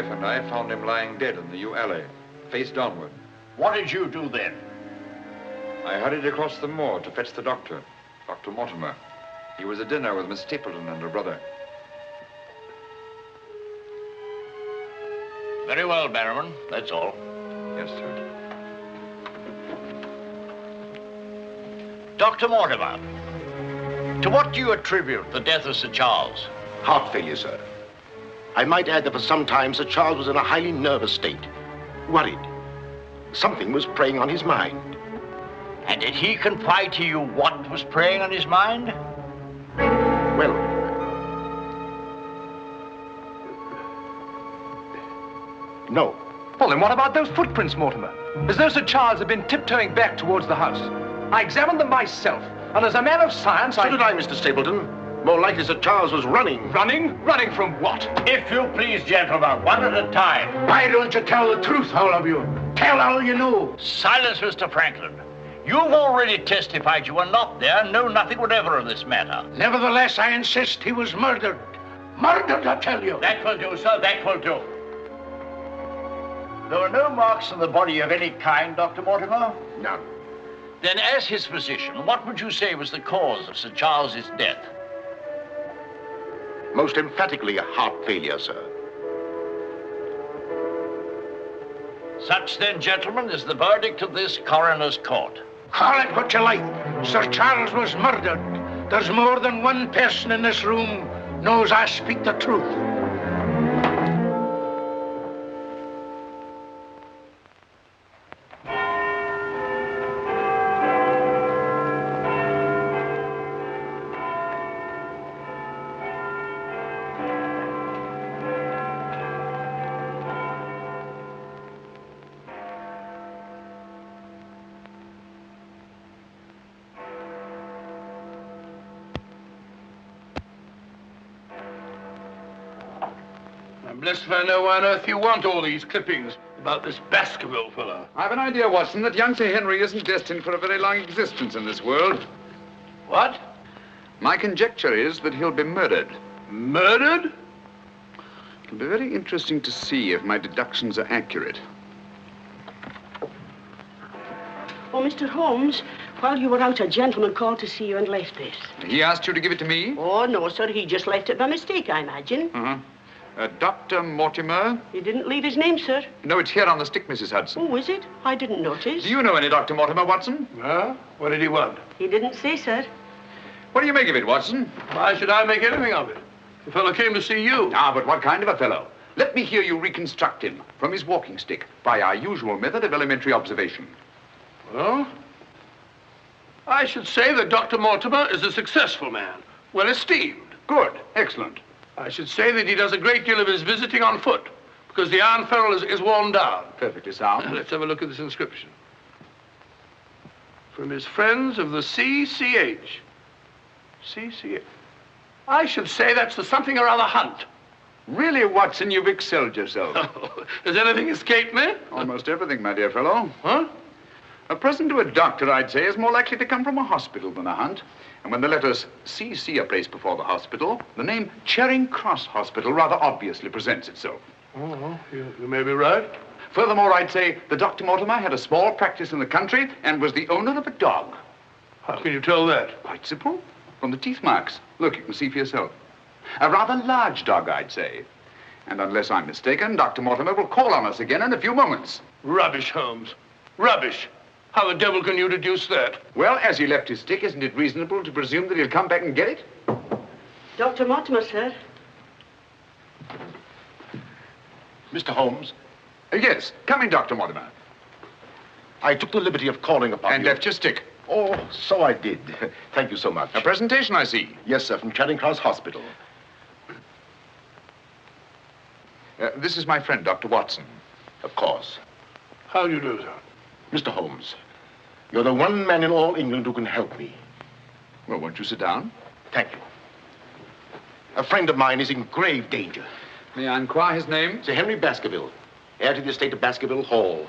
wife and I found him lying dead in the yew alley, face downward. What did you do then? I hurried across the moor to fetch the doctor, Dr. Mortimer. He was at dinner with Miss Stapleton and her brother. Very well, Barrowman. That's all. Yes, sir. Dr. Mortimer, to what do you attribute the death of Sir Charles? Heart failure, sir. I might add that for some time Sir Charles was in a highly nervous state. Worried. Something was preying on his mind. And did he confide to you what was preying on his mind? Well, no. Well, then what about those footprints, Mortimer? As though Sir Charles had been tiptoeing back towards the house. I examined them myself, and as a man of science, So did I, Mr. Stapleton. More likely Sir Charles was running. Running? Running from what? If you please, gentlemen, one at a time. Why don't you tell the truth, all of you? Tell all you know. Silence, Mr. Franklin. You've already testified you were not there and know nothing whatever of this matter. Nevertheless, I insist he was murdered. Murdered, I tell you. That will do, sir, that will do. There were no marks on the body of any kind, Dr. Mortimer? None. Then, as his physician, what would you say was the cause of Sir Charles's death? Most emphatically a heart failure, sir. Such, then, gentlemen, is the verdict of this coroner's court. Call it what you like. Sir Charles was murdered. There's more than one person in this room knows I speak the truth. I'm blessed if I know why on earth you want all these clippings about this Baskerville fellow. I've an idea, Watson, that young Sir Henry isn't destined for a very long existence in this world. What? My conjecture is that he'll be murdered. Murdered? It'll be very interesting to see if my deductions are accurate. Oh, Mr. Holmes, while you were out, a gentleman called to see you and left this. He asked you to give it to me? Oh, no, sir. He just left it by mistake, I imagine. Uh-huh. Dr. Mortimer? He didn't leave his name, sir. No, it's here on the stick, Mrs. Hudson. Oh, is it? I didn't notice. Do you know any Dr. Mortimer, Watson? Huh? What did he want? He didn't say, sir. What do you make of it, Watson? Why should I make anything of it? The fellow came to see you. Ah, but what kind of a fellow? Let me hear you reconstruct him from his walking stick by our usual method of elementary observation. Well, I should say that Dr. Mortimer is a successful man, well esteemed. Good. Excellent. I should say that he does a great deal of his visiting on foot, because the iron ferrule is worn down. Perfectly sound. Let's have a look at this inscription. From his friends of the CCH. CCH. I should say that's the something or other hunt. Really, Watson, you've excelled yourself. Has anything escaped me? Almost everything, my dear fellow. Huh? A present to a doctor, I'd say, is more likely to come from a hospital than a hunt. And when the letters CC are placed before the hospital, the name Charing Cross Hospital rather obviously presents itself. Oh, you may be right. Furthermore, I'd say that Dr. Mortimer had a small practice in the country and was the owner of a dog. How can you tell that? Quite simple. From the teeth marks. Look, you can see for yourself. A rather large dog, I'd say. And unless I'm mistaken, Dr. Mortimer will call on us again in a few moments. Rubbish, Holmes. Rubbish. How the devil can you deduce that? Well, as he left his stick, isn't it reasonable to presume that he'll come back and get it? Dr. Mortimer, sir. Mr. Holmes, Yes. Come in, Dr. Mortimer. I took the liberty of calling upon And you. left your stick. Oh, so I did. Thank you so much. A presentation, I see. Yes, sir, from Charing Cross Hospital. This is my friend, Dr. Watson. Of course. How do you do, sir? Mr. Holmes, you're the one man in all England who can help me. Well, won't you sit down? Thank you. A friend of mine is in grave danger. May I inquire his name? Sir Henry Baskerville, heir to the estate of Baskerville Hall.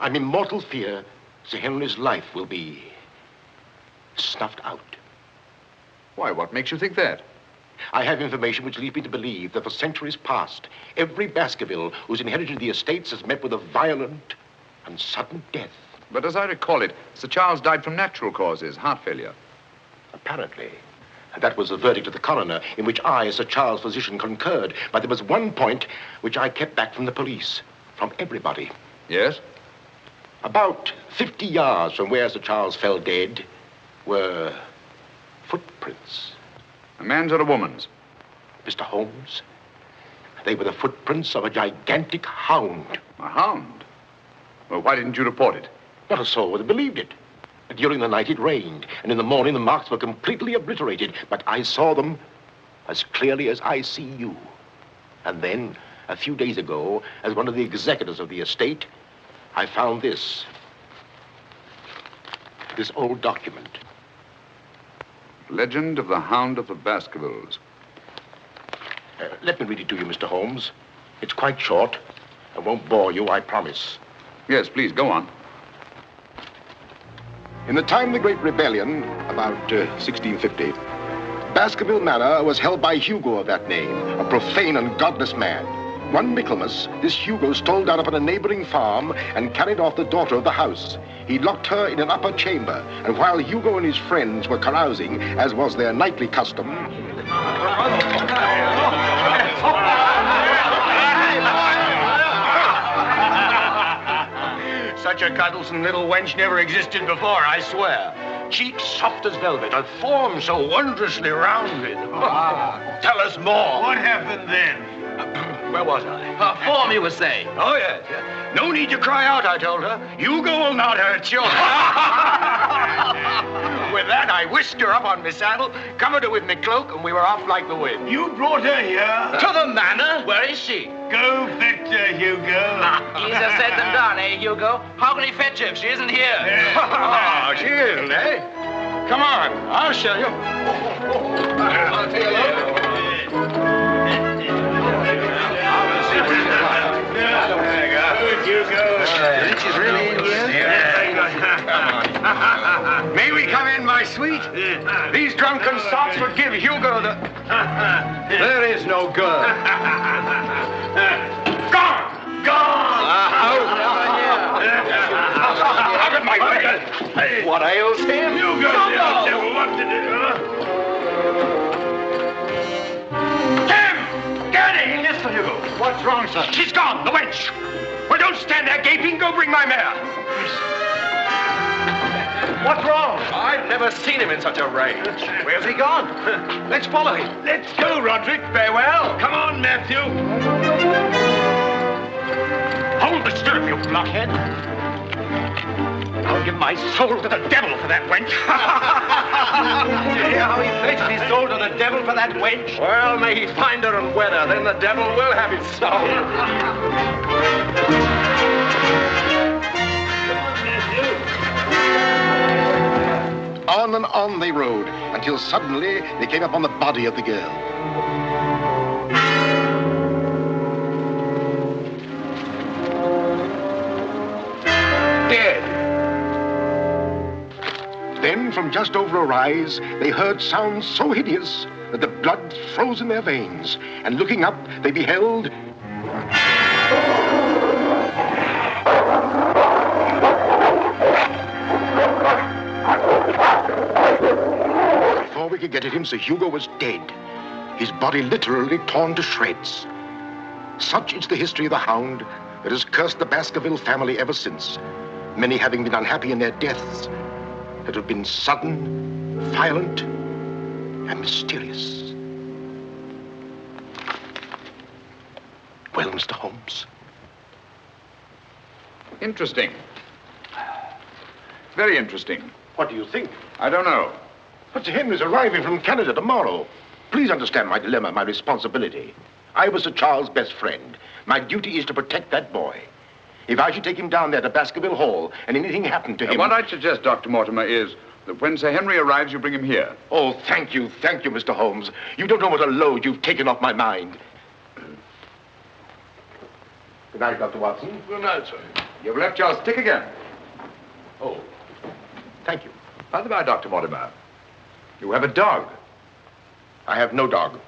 I'm in mortal fear Sir Henry's life will be snuffed out. Why, what makes you think that? I have information which leads me to believe that for centuries past, every Baskerville who's inherited the estates has met with a violent and sudden death. But as I recall it, Sir Charles died from natural causes, heart failure. Apparently. And that was the verdict of the coroner, in which I, as Sir Charles' physician, concurred. But there was one point which I kept back from the police, from everybody. Yes? About 50 yards from where Sir Charles fell dead were footprints. A man's or a woman's? Mr. Holmes, they were the footprints of a gigantic hound. A hound? Well, why didn't you report it? Not a soul would have believed it. During the night it rained, and in the morning the marks were completely obliterated, but I saw them as clearly as I see you. And then, a few days ago, as one of the executors of the estate, I found this old document. Legend of the Hound of the Baskervilles. Let me read it to you, Mr. Holmes. It's quite short. I won't bore you, I promise. Yes, please, go on. In the time of the Great Rebellion, about 1650, Baskerville Manor was held by Hugo of that name, a profane and godless man. One Michaelmas, this Hugo stole down upon a neighboring farm and carried off the daughter of the house. He locked her in an upper chamber, and while Hugo and his friends were carousing, as was their nightly custom, Such a cuddlesome little wench never existed before, I swear. Cheeks soft as velvet, a form so wondrously rounded. Tell us more. What happened then? Where was I? Her form, you were saying. Oh, yes. No need to cry out, I told her. Hugo will not hurt you. With that, I whisked her up on my saddle, covered her with my cloak, and we were off like the wind. You brought her here? To the manor? Where is she? Go fetch her, Hugo. Easier said than done, eh, Hugo? How can he fetch her if she isn't here? Oh, she isn't, eh? Come on, I'll show you. I'll take a look. She's really in here? May we come in, my sweet? These drunken sots would give Hugo the... There is no girl. Gone! Gone! Out of my way! What ails him? Hugo, what did it, Tim! Get in! Yes, sir, Hugo. What's wrong, sir? She's gone, the wench! Well, don't stand there gaping. Go bring my mare. What's wrong? I've never seen him in such a rage. Where's he gone? Let's follow him. Let's go, Roderick. Farewell. Come on, Matthew. Hold the stirrup, you blockhead. I'll give my soul to the devil for that wench. Did you hear how he pledged his soul to the devil for that wench? Well, may he find her and wed her, then the devil will have his soul. on and on they rode, until suddenly they came upon the body of the girl. Dead. Then, from just over a rise, they heard sounds so hideous that the blood froze in their veins. And looking up, they beheld... Before we could get at him, Sir Hugo was dead. His body literally torn to shreds. Such is the history of the Hound that has cursed the Baskerville family ever since, many having been unhappy in their deaths that have been sudden, violent, and mysterious. Well, Mr. Holmes? Interesting. Very interesting. What do you think? I don't know. But Sir Henry's arriving from Canada tomorrow. Please understand my dilemma, my responsibility. I was Sir Charles' best friend. My duty is to protect that boy. If I should take him down there to Baskerville Hall and anything happened to him... What I'd suggest, Dr. Mortimer, is that when Sir Henry arrives, you bring him here. Oh, thank you, Mr. Holmes. You don't know what a load you've taken off my mind. Good night, Dr. Watson. Good night, sir. You've left your stick again. Oh, thank you. By the by, Dr. Mortimer, you have a dog. I have no dog.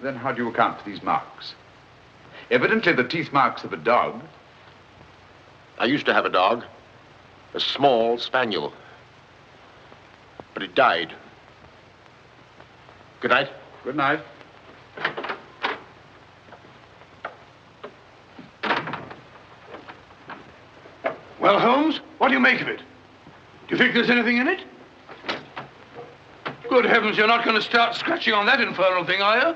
Then how do you account for these marks? Evidently the teeth marks of a dog. I used to have a dog, a small spaniel, but it died. Good night. Good night. Well, Holmes, what do you make of it? Do you think there's anything in it? Good heavens, you're not going to start scratching on that infernal thing, are you?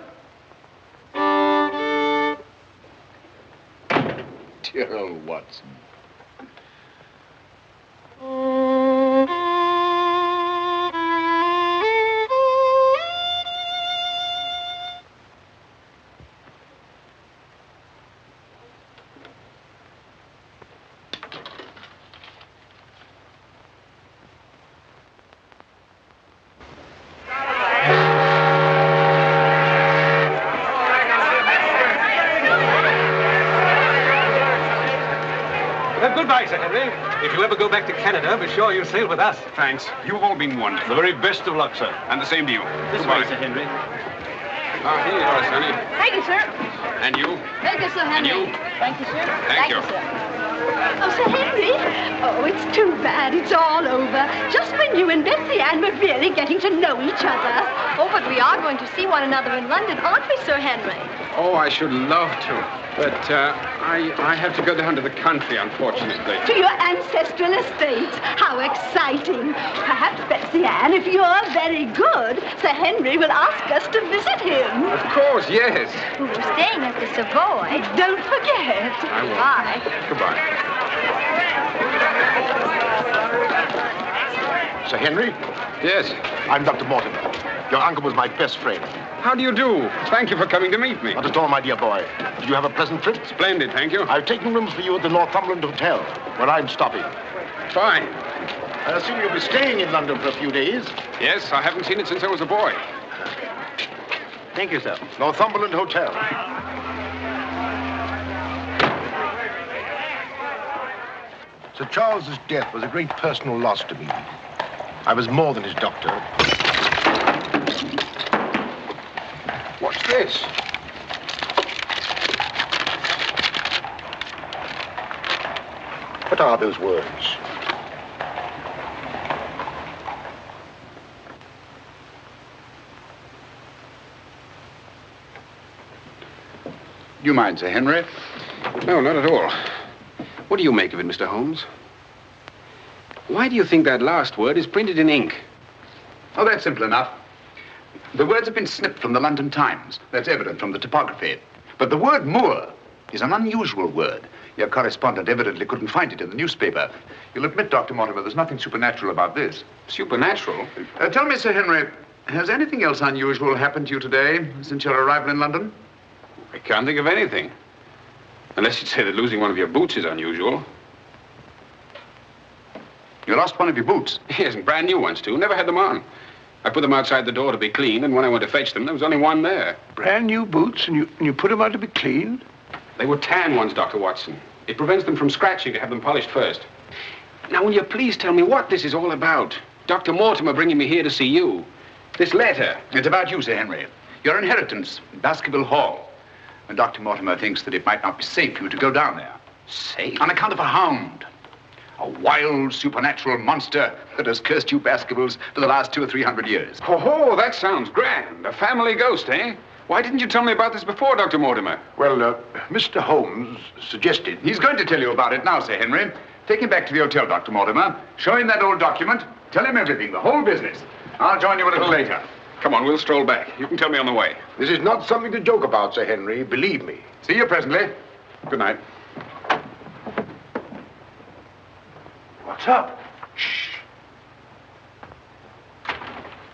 Dear old Watson. Goodbye, Sir Henry. If you ever go back to Canada, be sure you sail with us. Thanks. You've all been wonderful. The very best of luck, sir. And the same to you. This Goodbye. way, Sir Henry. Here you are, Sonny. Thank you, sir. And you? Thank you, Sir Henry. And you? Thank you, sir. Thank you. sir. Oh, Sir Henry. Oh, it's too bad. It's all over. Just when you and Betsy Ann were really getting to know each other. Oh, but we are going to see one another in London, aren't we, Sir Henry? Oh, I should love to. But I have to go down to the country, unfortunately. To your ancestral estate. How exciting. Perhaps, Betsy Ann, if you're very good, Sir Henry will ask us to visit him. Of course, yes. We're staying at the Savoy. Don't forget. I will. Bye. Goodbye. Sir Henry, Yes. I'm Dr. Mortimer. Your uncle was my best friend. How do you do? Thank you for coming to meet me. Not at all, my dear boy. Did you have a pleasant trip? Splendid, thank you. I've taken rooms for you at the Northumberland Hotel, where I'm stopping. Fine. I assume you'll be staying in London for a few days. Yes, I haven't seen it since I was a boy. Thank you, sir. Northumberland Hotel. Sir Charles's death was a great personal loss to me. I was more than his doctor. What's this? What are those words? Do you mind, Sir Henry? No, not at all. What do you make of it, Mr. Holmes? Why do you think that last word is printed in ink? Oh, that's simple enough. The words have been snipped from the London Times. That's evident from the typography. But the word moor is an unusual word. Your correspondent evidently couldn't find it in the newspaper. You'll admit, Dr. Mortimer, there's nothing supernatural about this. Supernatural? Tell me, Sir Henry, has anything else unusual happened to you today since your arrival in London? I can't think of anything. Unless you'd say that losing one of your boots is unusual. You lost one of your boots. Yes, and brand new ones, too. Never had them on. I put them outside the door to be cleaned, and when I went to fetch them, there was only one there. Brand new boots, and you put them out to be cleaned? They were tan ones, Dr. Watson. It prevents them from scratching to have them polished first. Now, will you please tell me what this is all about? Dr. Mortimer bringing me here to see you. This letter. It's about you, Sir Henry. Your inheritance in Baskerville Hall. And Dr. Mortimer thinks that it might not be safe for you to go down there. Safe? On account of a hound. A wild, supernatural monster that has cursed you Baskervilles for the last 200 or 300 years. Oh, that sounds grand. A family ghost, eh? Why didn't you tell me about this before, Dr. Mortimer? Well, Mr. Holmes suggested... He's going to tell you about it now, Sir Henry. Take him back to the hotel, Dr. Mortimer. Show him that old document. Tell him everything, the whole business. I'll join you a little later. Come on, we'll stroll back. You can tell me on the way. This is not something to joke about, Sir Henry. Believe me. See you presently. Good night. What's up? Shh.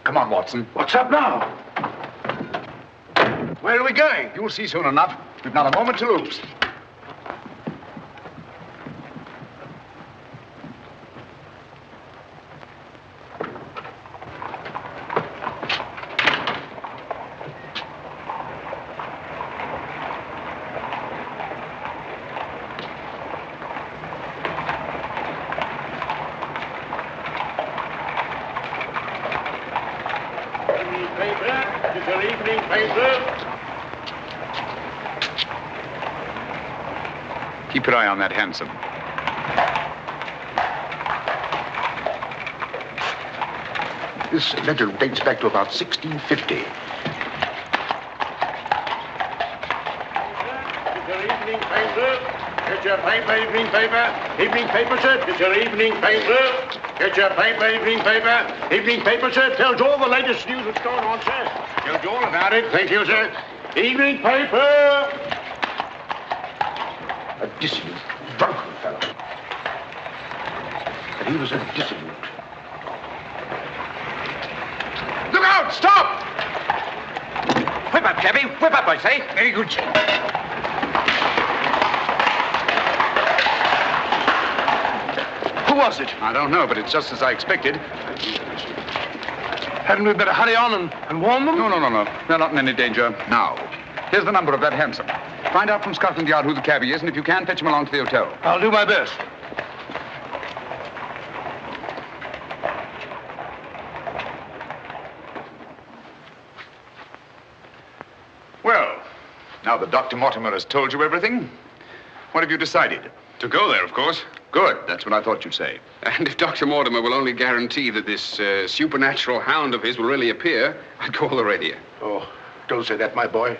Come on, Watson. What's up now? Where are we going? You'll see soon enough. We've not a moment to lose. Keep your eye on that hansom. This letter dates back to about 1650. Evening paper. Get your paper, evening paper. Evening paper, sir. Get your evening paper. Get your paper, evening paper. Evening paper, sir. Tells all the latest news that's going on, sir. Tells you all about it. Thank you, sir. Evening paper. A dissolute, drunken fellow. And he was a dissolute. Look out! Stop! Whip up, cabby. Whip up, I say. Very good, sir. Who was it? I don't know, but it's just as I expected. Hadn't we better hurry on and warn them? No. They're not in any danger now. Here's the number of that hansom. Find out from Scotland Yard who the cabby is, and if you can, fetch him along to the hotel. I'll do my best. Well, now that Dr. Mortimer has told you everything, what have you decided? To go there, of course. Good. That's what I thought you'd say. And if Dr. Mortimer will only guarantee that this supernatural hound of his will really appear, I'd call the radio. Oh, don't say that, my boy.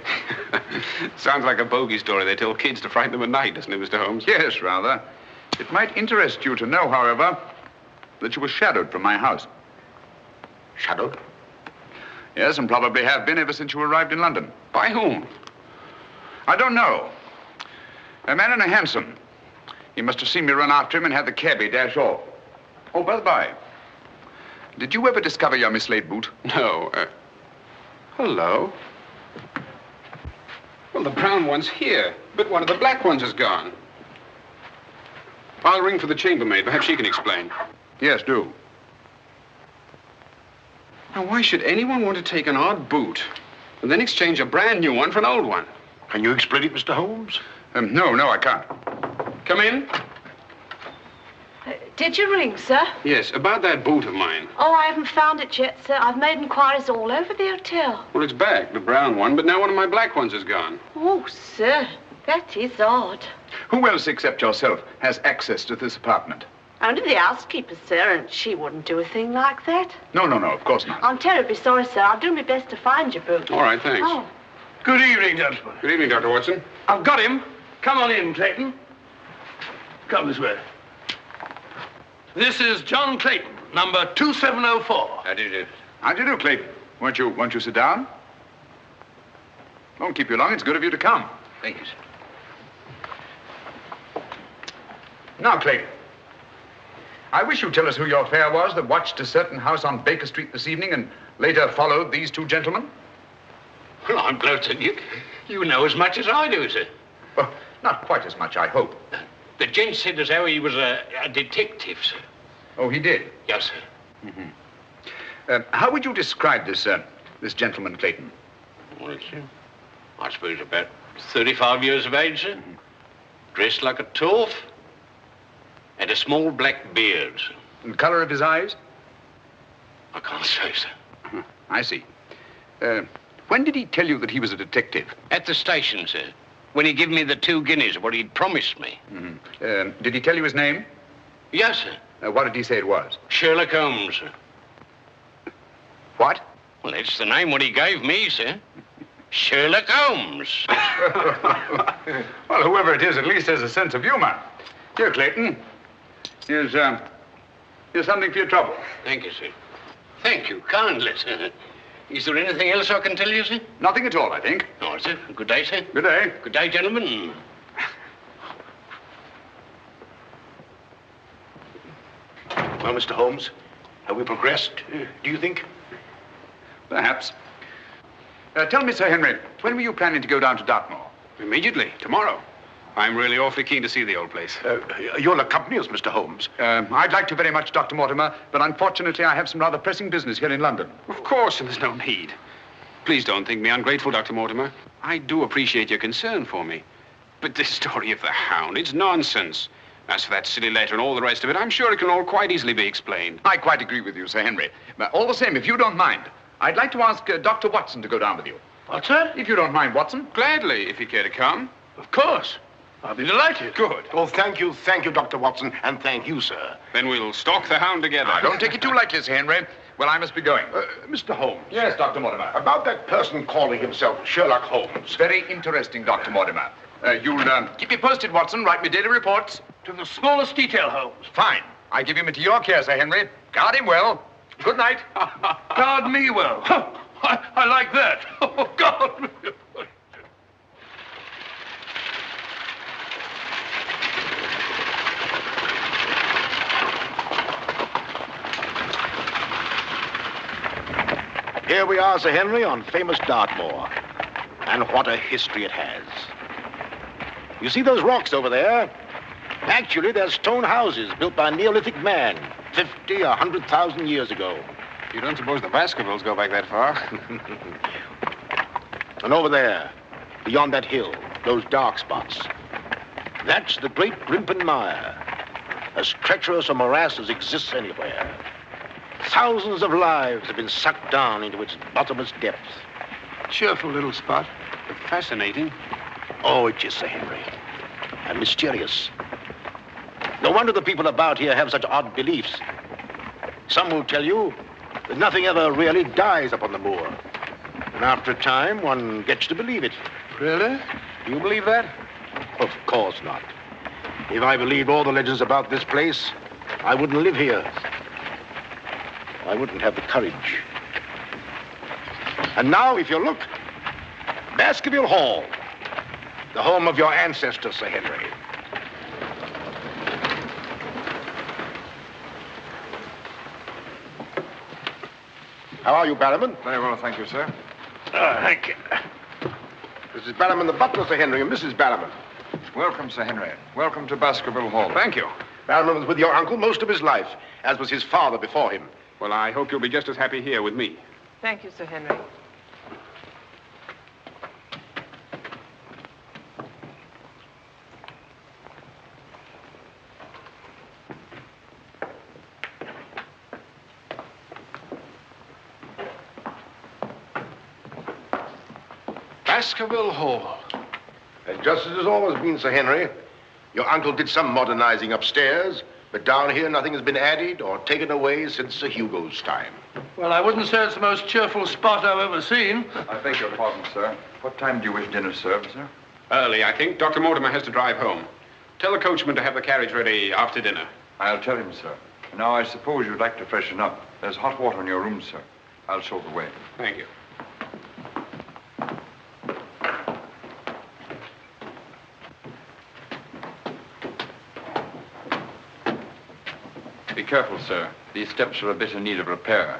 Sounds like a bogey story they tell kids to frighten them at night, doesn't it, Mr. Holmes? Yes, rather. It might interest you to know, however, that you were shadowed from my house. Shadowed? Yes, and probably have been ever since you arrived in London. By whom? I don't know. A man in a hansom. He must have seen me run after him and had the cabby dash off. Oh, by the by, did you ever discover your mislaid boot? No. Hello? Well, the brown one's here, but one of the black ones is gone. I'll ring for the chambermaid. Perhaps she can explain. Yes, do. Now, why should anyone want to take an odd boot and then exchange a brand new one for an old one? Can you explain it, Mr. Holmes? No, I can't. Come in. Did you ring, sir? Yes, about that boot of mine. Oh, I haven't found it yet, sir. I've made inquiries all over the hotel. Well, it's back, the brown one, but now one of my black ones is gone. Oh, sir, that is odd. Who else except yourself has access to this apartment? Only the housekeeper, sir, and she wouldn't do a thing like that. No, of course not. I'm terribly sorry, sir. I'll do my best to find your boot. All right, thanks. Oh. Good evening, gentlemen. Good evening, Dr. Watson. I've got him. Come on in, Clayton. Come this way. This is John Clayton, number 2704. How do you do? How do you do, Clayton? Won't you sit down? Won't keep you long. It's good of you to come. Thank you, sir. Now, Clayton, I wish you'd tell us who your fare was that watched a certain house on Baker Street this evening and later followed these two gentlemen. Well, I'm glad to you know as much as I do, sir. Well, not quite as much, I hope. The gent said as how he was a detective, sir. Oh, he did? Yes, sir. How would you describe this gentleman, Clayton? Well, it's, I suppose about 35 years of age, sir. Dressed like a toff. And a small black beard, sir. And the color of his eyes? I can't say, sir. I see. When did he tell you that he was a detective? At the station, sir. When he gave me the 2 guineas, what he'd promised me. Did he tell you his name? Yes, sir. What did he say it was? Sherlock Holmes, sir. What? Well, that's the name what he gave me, sir. Sherlock Holmes. Well, whoever it is at least has a sense of humor. Here, Clayton. Here's something for your trouble. Thank you, sir. Thank you kindly, sir. Is there anything else I can tell you, sir? Nothing at all, I think. All right, sir. Good day, sir. Good day. Good day, gentlemen. Well, Mr. Holmes, have we progressed, do you think? Perhaps. Tell me, Sir Henry, when were you planning to go down to Dartmoor? Immediately, tomorrow. I'm really awfully keen to see the old place. You'll accompany us, Mr. Holmes. I'd like to very much, Dr. Mortimer, but unfortunately I have some rather pressing business here in London. Of course, and there's no need. Please don't think me ungrateful, Dr. Mortimer. I do appreciate your concern for me. But this story of the Hound, it's nonsense. As for that silly letter and all the rest of it, I'm sure it can all quite easily be explained. I quite agree with you, Sir Henry. But all the same, if you don't mind, I'd like to ask Dr. Watson to go down with you. What, sir? If you don't mind, Watson. Gladly, if you care to come. Of course. I'll be delighted. Good. Oh, thank you, Dr. Watson, and thank you, sir. Then we'll stalk the Hound together. Now, don't take it too lightly, Sir Henry. Well, I must be going. Mr. Holmes. Yes, Dr. Mortimer. About that person calling himself Sherlock Holmes. Very interesting, Dr. Mortimer. You'll keep me posted, Watson. Write me daily reports. To the smallest detail, Holmes. Fine. I give him into your care, Sir Henry. Guard him well. Good night. Guard me well. I like that. Oh, God. Here we are, Sir Henry, on famous Dartmoor. And what a history it has. You see those rocks over there? Actually, they're stone houses built by a Neolithic man 50, 100,000 years ago. You don't suppose the Baskervilles go back that far? And over there, beyond that hill, those dark spots, that's the great Grimpen Mire, as treacherous a morass as exists anywhere. Thousands of lives have been sucked down into its bottomless depths. Cheerful little spot. Fascinating. Oh, it is, Sir Henry. And mysterious. No wonder the people about here have such odd beliefs. Some will tell you that nothing ever really dies up on the moor. And after a time, one gets to believe it. Really? Do you believe that? Of course not. If I believed all the legends about this place, I wouldn't live here. I wouldn't have the courage. And now, if you look, Baskerville Hall, the home of your ancestors, Sir Henry. How are you, Barrowman? Very well, thank you, sir. Thank you. This is Barrowman the butler, Sir Henry, and Mrs. Barrowman. Welcome, Sir Henry. Welcome to Baskerville Hall. Thank you. Barrowman was with your uncle most of his life, as was his father before him. Well, I hope you'll be just as happy here with me. Thank you, Sir Henry. Baskerville Hall. And just as it's always been, Sir Henry, your uncle did some modernizing upstairs, but down here nothing has been added or taken away since Sir Hugo's time. Well, I wouldn't say it's the most cheerful spot I've ever seen. I beg your pardon, sir. What time do you wish dinner served, sir? Early, I think. Dr. Mortimer has to drive home. Tell the coachman to have the carriage ready after dinner. I'll tell him, sir. Now, I suppose you'd like to freshen up. There's hot water in your room, sir. I'll show the way. Thank you. Be careful, sir. These steps are a bit in need of repair.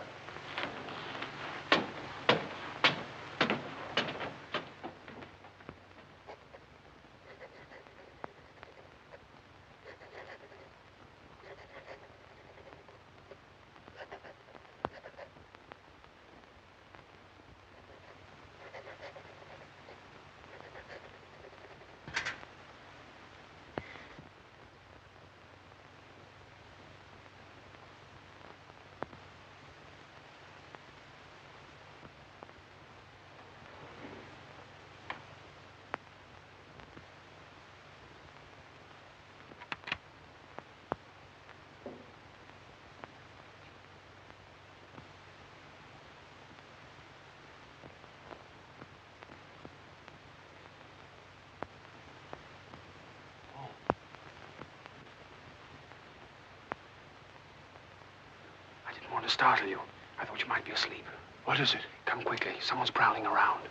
I didn't want to startle you. I thought you might be asleep. What is it? Come quickly. Someone's prowling around.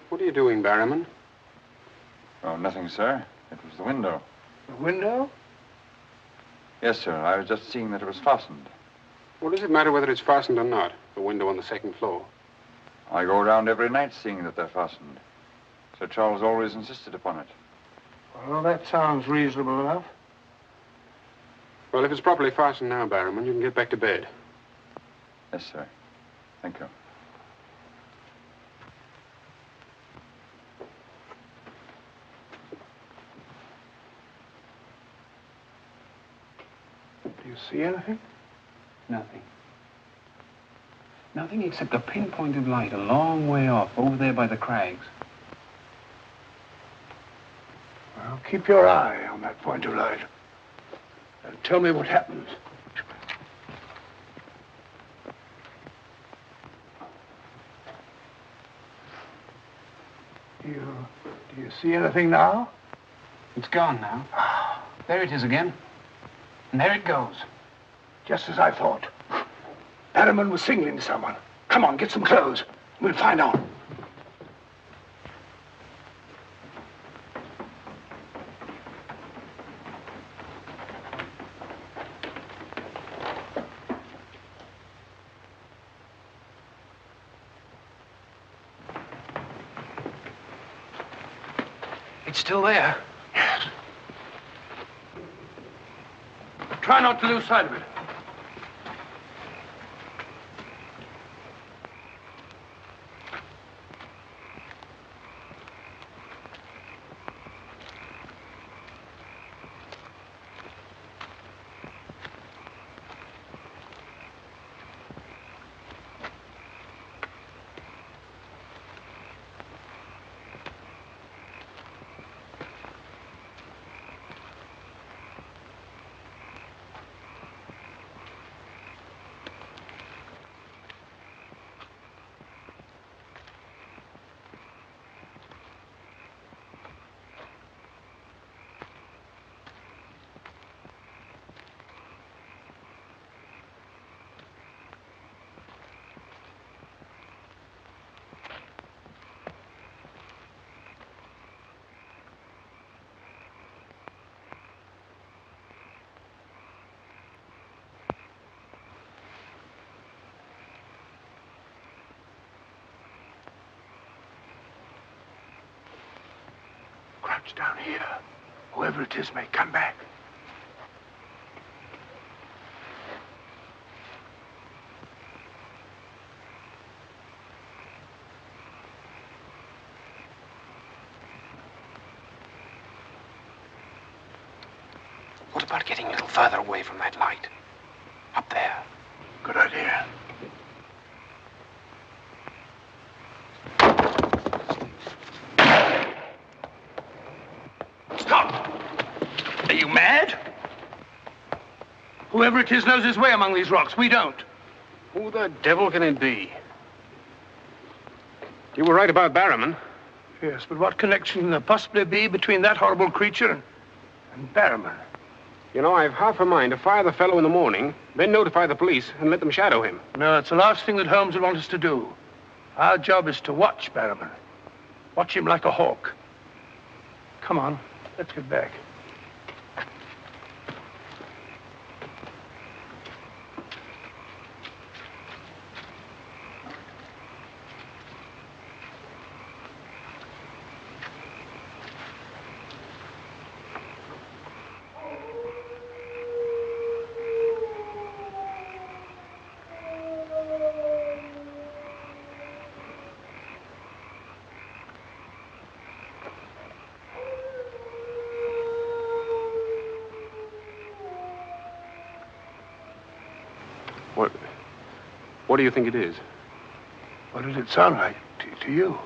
What are you doing, Barrowman? Oh, nothing, sir. It was the window. The window? Yes, sir. I was just seeing that it was fastened. What does it matter whether it's fastened or not? The window on the second floor. I go around every night seeing that they're fastened. Sir Charles always insisted upon it. Well, that sounds reasonable enough. Well, if it's properly fastened now, Barrowman, you can get back to bed. Yes, sir. Thank you. Do you see anything? Nothing. Nothing except a pinpointed light a long way off, over there by the crags. Well, keep your eye on that point of light. And tell me what happens. Do you see anything now? It's gone now. There it is again. And there it goes. Just as I thought. Barrowman was signaling to someone. Come on, get some clothes. We'll find out. It's still there. Yes. Try not to lose sight of it. Crouch down here. Whoever it is may come back. What about getting a little further away from that light? Up there. Good idea. Stop! Are you mad? Whoever it is knows his way among these rocks. We don't. Who the devil can it be? You were right about Barrowman. Yes, but what connection can there possibly be between that horrible creature and Barrowman? You know, I've half a mind to fire the fellow in the morning, then notify the police and let them shadow him. No, it's the last thing that Holmes would want us to do. Our job is to watch Barrowman. Watch him like a hawk. Come on, let's get back. What do you think it is? What did it sound like to you?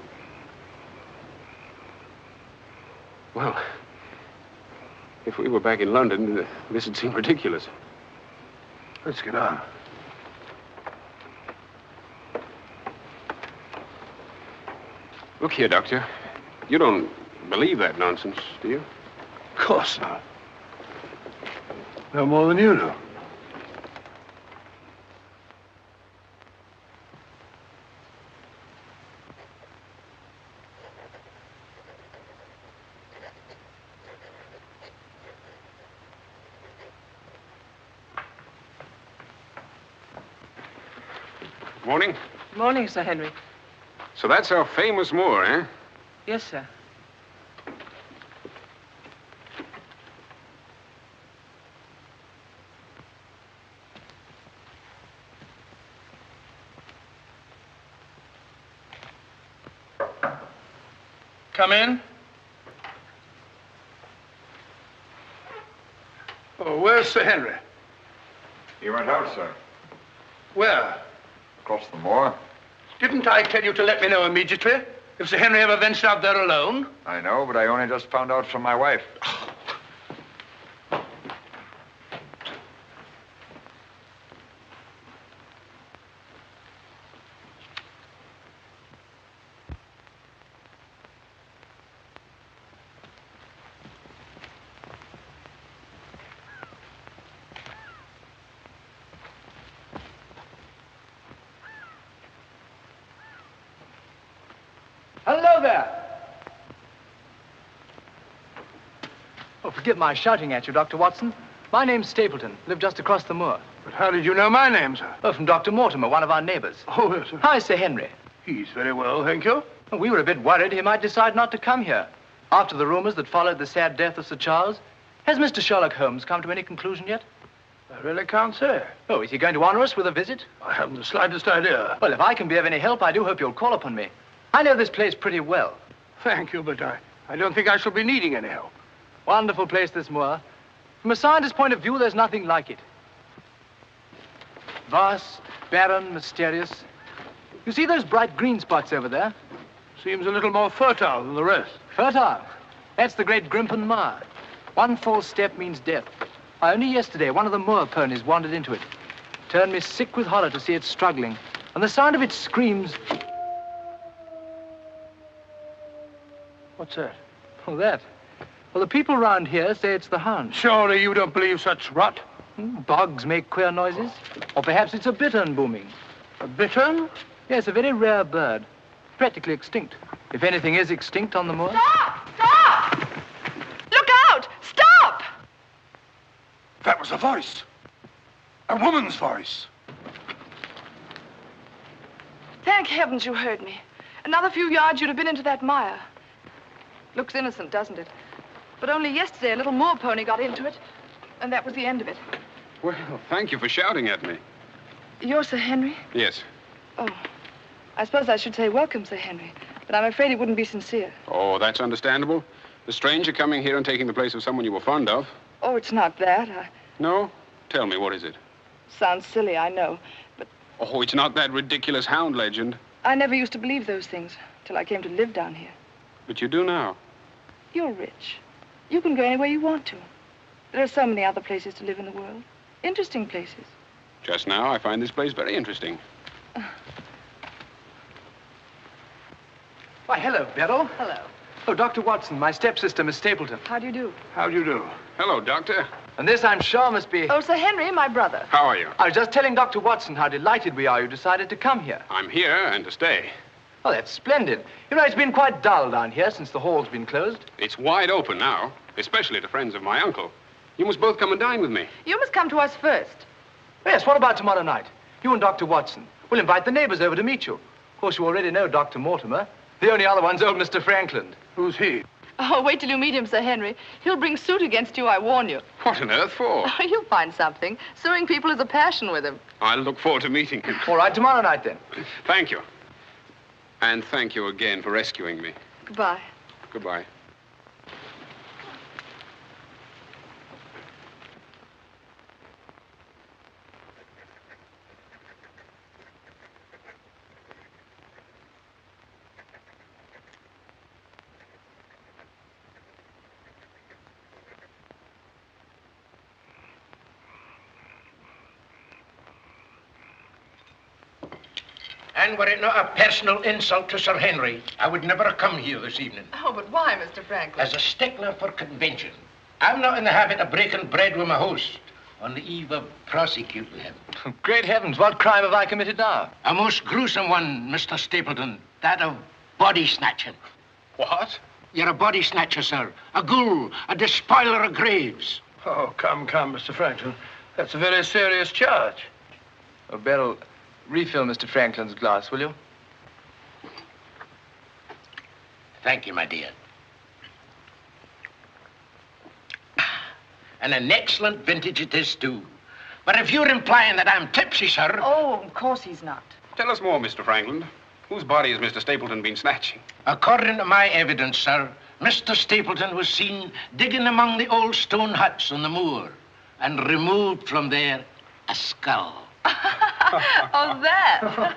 Well, if we were back in London, this would seem ridiculous. Let's get on. Look here, Doctor. You don't believe that nonsense, do you? Of course not. No more than you do. Morning. Morning, Sir Henry. So that's our famous moor, eh? Yes, sir. Come in. Oh, where's Sir Henry? He went out, sir. Where? Across the moor. Didn't I tell you to let me know immediately if Sir Henry ever ventured out there alone? I know, but I only just found out from my wife. Hello there. Oh, forgive my shouting at you, Dr. Watson. My name's Stapleton. Live just across the moor. But how did you know my name, sir? Oh, from Dr. Mortimer, one of our neighbors. Oh, yes, sir. Hi, Sir Henry. He's very well, thank you. Oh, we were a bit worried he might decide not to come here. After the rumors that followed the sad death of Sir Charles, has Mr. Sherlock Holmes come to any conclusion yet? I really can't say. Oh, is he going to honor us with a visit? I haven't the slightest idea. Well, if I can be of any help, I do hope you'll call upon me. I know this place pretty well. Thank you, but I don't think I shall be needing any help. Wonderful place, this moor. From a scientist's point of view, there's nothing like it. Vast, barren, mysterious. You see those bright green spots over there? Seems a little more fertile than the rest. Fertile? That's the great Grimpen Mire. One false step means death. Only yesterday, one of the moor ponies wandered into it. Turned me sick with horror to see it struggling. And the sound of its screams... What's that? Oh, that? Well, the people round here say it's the Hound. Surely you don't believe such rot? Bogs make queer noises. Or perhaps it's a bittern booming. A bittern? Yes, a very rare bird. Practically extinct. If anything is extinct on the moor. Stop! Stop! Look out! Stop! That was a voice. A woman's voice. Thank heavens you heard me. Another few yards, you'd have been into that mire. Looks innocent, doesn't it? But only yesterday, a little moor pony got into it, and that was the end of it. Well, thank you for shouting at me. You're Sir Henry? Yes. Oh, I suppose I should say welcome, Sir Henry, but I'm afraid it wouldn't be sincere. Oh, that's understandable. The stranger coming here and taking the place of someone you were fond of. Oh, it's not that. No? Tell me, what is it? Sounds silly, I know, but Oh, it's not that ridiculous Hound legend. I never used to believe those things till I came to live down here. But you do now. You're rich. You can go anywhere you want to. There are so many other places to live in the world. Interesting places. Just now, I find this place very interesting. Why, hello, Beryl. Hello. Oh, Dr. Watson, my stepsister, Miss Stapleton. How do you do? How do you do? Hello, Doctor. And this, I'm sure, must be... Oh, Sir Henry, my brother. How are you? I was just telling Dr. Watson how delighted we are you decided to come here. I'm here and to stay. Oh, that's splendid. You know, it's been quite dull down here since the hall's been closed. It's wide open now, especially to friends of my uncle. You must both come and dine with me. You must come to us first. Yes, what about tomorrow night? You and Dr. Watson. We'll invite the neighbors over to meet you. Of course, you already know Dr. Mortimer. The only other one's old Mr. Franklin. Who's he? Oh, wait till you meet him, Sir Henry. He'll bring suit against you, I warn you. What on earth for? You'll find something. Suing people is a passion with him. I'll look forward to meeting him. All right, tomorrow night, then. Thank you. And thank you again for rescuing me. Goodbye. Goodbye. And were it not a personal insult to Sir Henry, I would never have come here this evening. Oh, but why, Mr. Franklin? As a stickler for convention, I'm not in the habit of breaking bread with my host on the eve of prosecuting him. Great heavens, what crime have I committed now? A most gruesome one, Mr. Stapleton. That of body snatching. What? You're a body snatcher, sir. A ghoul, a despoiler of graves. Oh, come, Mr. Franklin. That's a very serious charge. Oh, Beryl, Refill Mr. Franklin's glass, will you? Thank you, my dear. And an excellent vintage it is, too. But if you're implying that I'm tipsy, sir... Oh, of course he's not. Tell us more, Mr. Franklin. Whose body has Mr. Stapleton been snatching? According to my evidence, sir, Mr. Stapleton was seen digging among the old stone huts on the moor and removed from there a skull. Oh, that.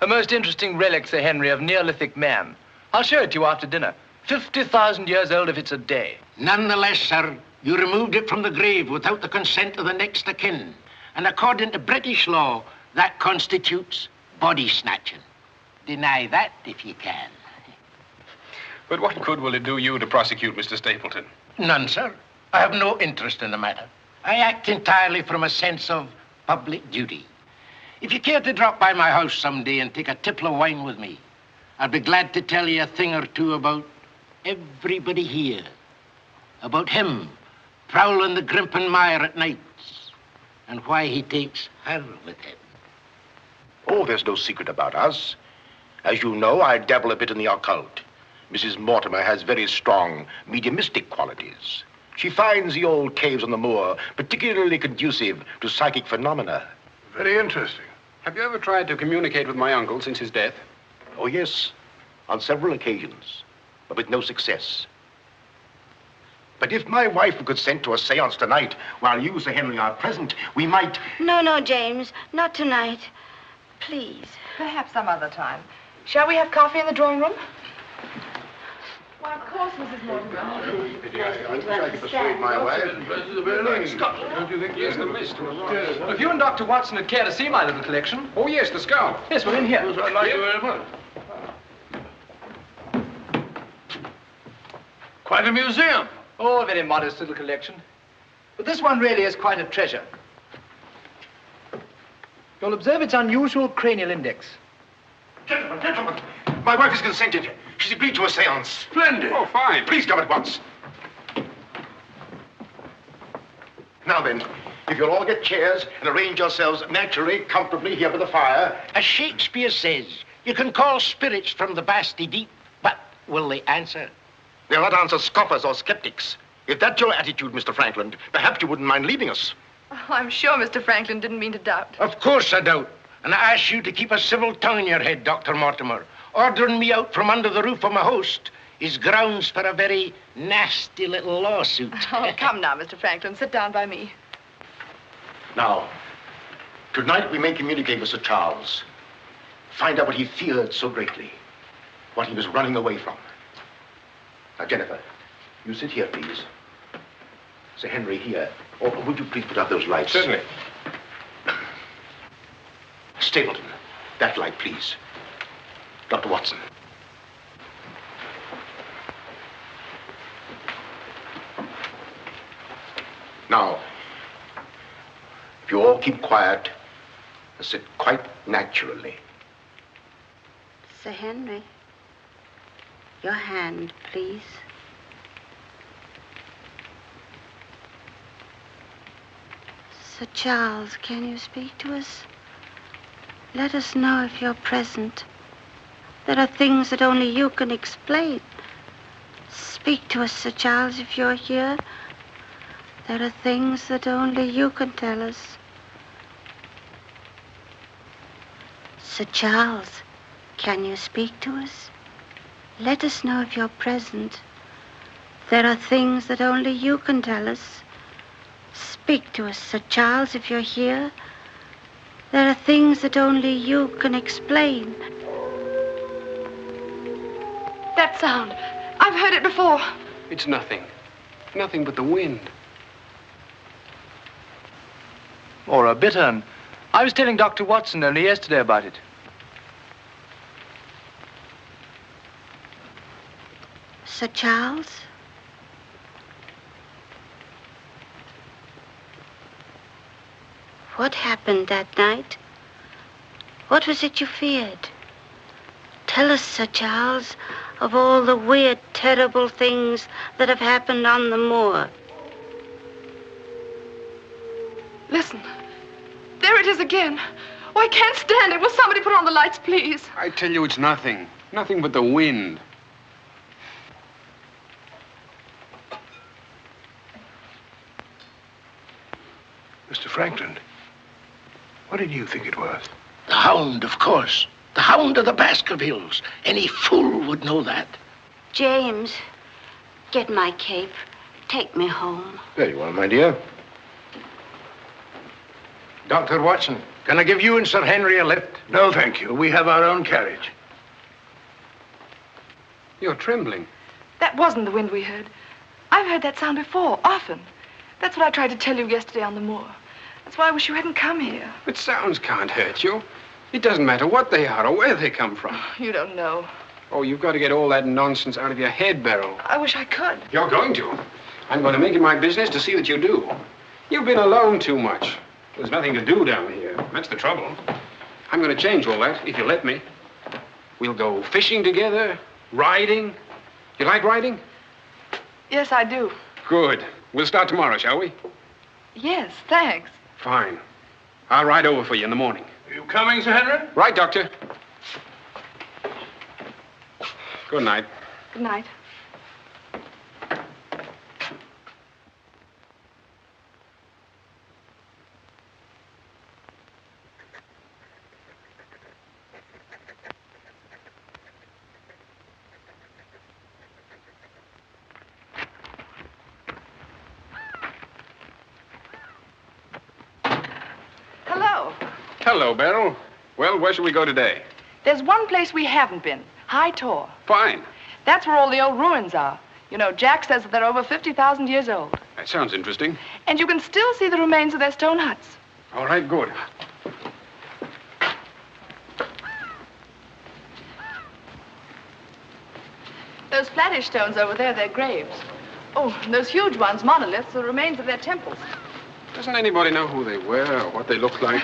A most interesting relic, Sir Henry, of Neolithic man. I'll show it to you after dinner. 50,000 years old if it's a day. Nonetheless, sir, you removed it from the grave without the consent of the next of kin. And according to British law, that constitutes body snatching. Deny that if you can. But what good will it do you to prosecute Mr. Stapleton? None, sir. I have no interest in the matter. I act entirely from a sense of public duty. If you care to drop by my house someday and take a tipple of wine with me, I'll be glad to tell you a thing or two about everybody here. About him prowling the Grimpen Mire at nights and why he takes her with him. Oh, there's no secret about us. As you know, I dabble a bit in the occult. Mrs. Mortimer has very strong mediumistic qualities. She finds the old caves on the moor particularly conducive to psychic phenomena. Very interesting. Have you ever tried to communicate with my uncle since his death? Oh, yes, on several occasions, but with no success. But if my wife would consent to a seance tonight, while you, Sir Henry, are present, we might... No, James, not tonight. Please. Perhaps some other time. Shall we have coffee in the drawing room? Why, of course, Mrs. Mortimer. I could persuade my wife. Don't you think? Yes, the list. Well, if you and Dr. Watson would care to see my little collection. Oh, yes, the skull. Yes, we're in here. Yes, I'd like you very much. Quite a museum. Oh, a very modest little collection. But this one really is quite a treasure. You'll observe its unusual cranial index. Gentlemen, my wife has consented. She's agreed to a seance. Splendid. Oh, fine. Please come at once. Now then, if you'll all get chairs and arrange yourselves naturally, comfortably here by the fire. As Shakespeare says, you can call spirits from the vasty deep, but will they answer? They'll not answer scoffers or skeptics. If that's your attitude, Mr. Franklin, perhaps you wouldn't mind leaving us. Oh, I'm sure Mr. Franklin didn't mean to doubt. Of course I don't. And I ask you to keep a civil tongue in your head, Dr. Mortimer. Ordering me out from under the roof of my host is grounds for a very nasty little lawsuit. Oh, come now, Mr. Franklin. Sit down by me. Now, tonight we may communicate with Sir Charles. Find out what he feared so greatly. What he was running away from. Now, Jennifer, you sit here, please. Sir Henry, here. Or would you please put out those lights? Certainly. Stapleton, that light, please. Dr. Watson. Now, if you all keep quiet and sit quite naturally. Sir Henry, your hand, please. Sir Charles, can you speak to us? Let us know if you're present. There are things that only you can explain. Speak to us, Sir Charles, if you're here. There are things that only you can tell us. Sir Charles, can you speak to us? Let us know if you're present. There are things that only you can tell us. Speak to us, Sir Charles, if you're here. There are things that only you can explain. That sound. I've heard it before. It's nothing. Nothing but the wind. Or a bittern. I was telling Dr. Watson only yesterday about it. Sir Charles? What happened that night? What was it you feared? Tell us, Sir Charles, of all the weird, terrible things that have happened on the moor. Listen. There it is again. Oh, I can't stand it. Will somebody put on the lights, please? I tell you, it's nothing. Nothing but the wind. Mr. Franklin, what did you think it was? The Hound, of course. The Hound of the Baskervilles. Any fool would know that. James, get my cape. Take me home. Very well, my dear. Dr. Watson, can I give you and Sir Henry a lift? No, thank you. We have our own carriage. You're trembling. That wasn't the wind we heard. I've heard that sound before, often. That's what I tried to tell you yesterday on the moor. That's why I wish you hadn't come here. But sounds can't hurt you. It doesn't matter what they are or where they come from. You don't know. Oh, you've got to get all that nonsense out of your head, Beryl. I wish I could. You're going to. I'm going to make it my business to see that you do. You've been alone too much. There's nothing to do down here. That's the trouble. I'm going to change all that, if you let me. We'll go fishing together, riding. You like riding? Yes, I do. Good. We'll start tomorrow, shall we? Yes, thanks. Fine. I'll ride over for you in the morning. Are you coming, Sir Henry? Right, Doctor. Good night. Good night. Hello. Hello, Beryl. Well, where shall we go today? There's one place we haven't been. High Tor. Fine. That's where all the old ruins are. You know, Jack says that they're over 50,000 years old. That sounds interesting. And you can still see the remains of their stone huts. All right, good. Those flattish stones over there, they're graves. Oh, and those huge ones, monoliths, are the remains of their temples. Doesn't anybody know who they were or what they looked like?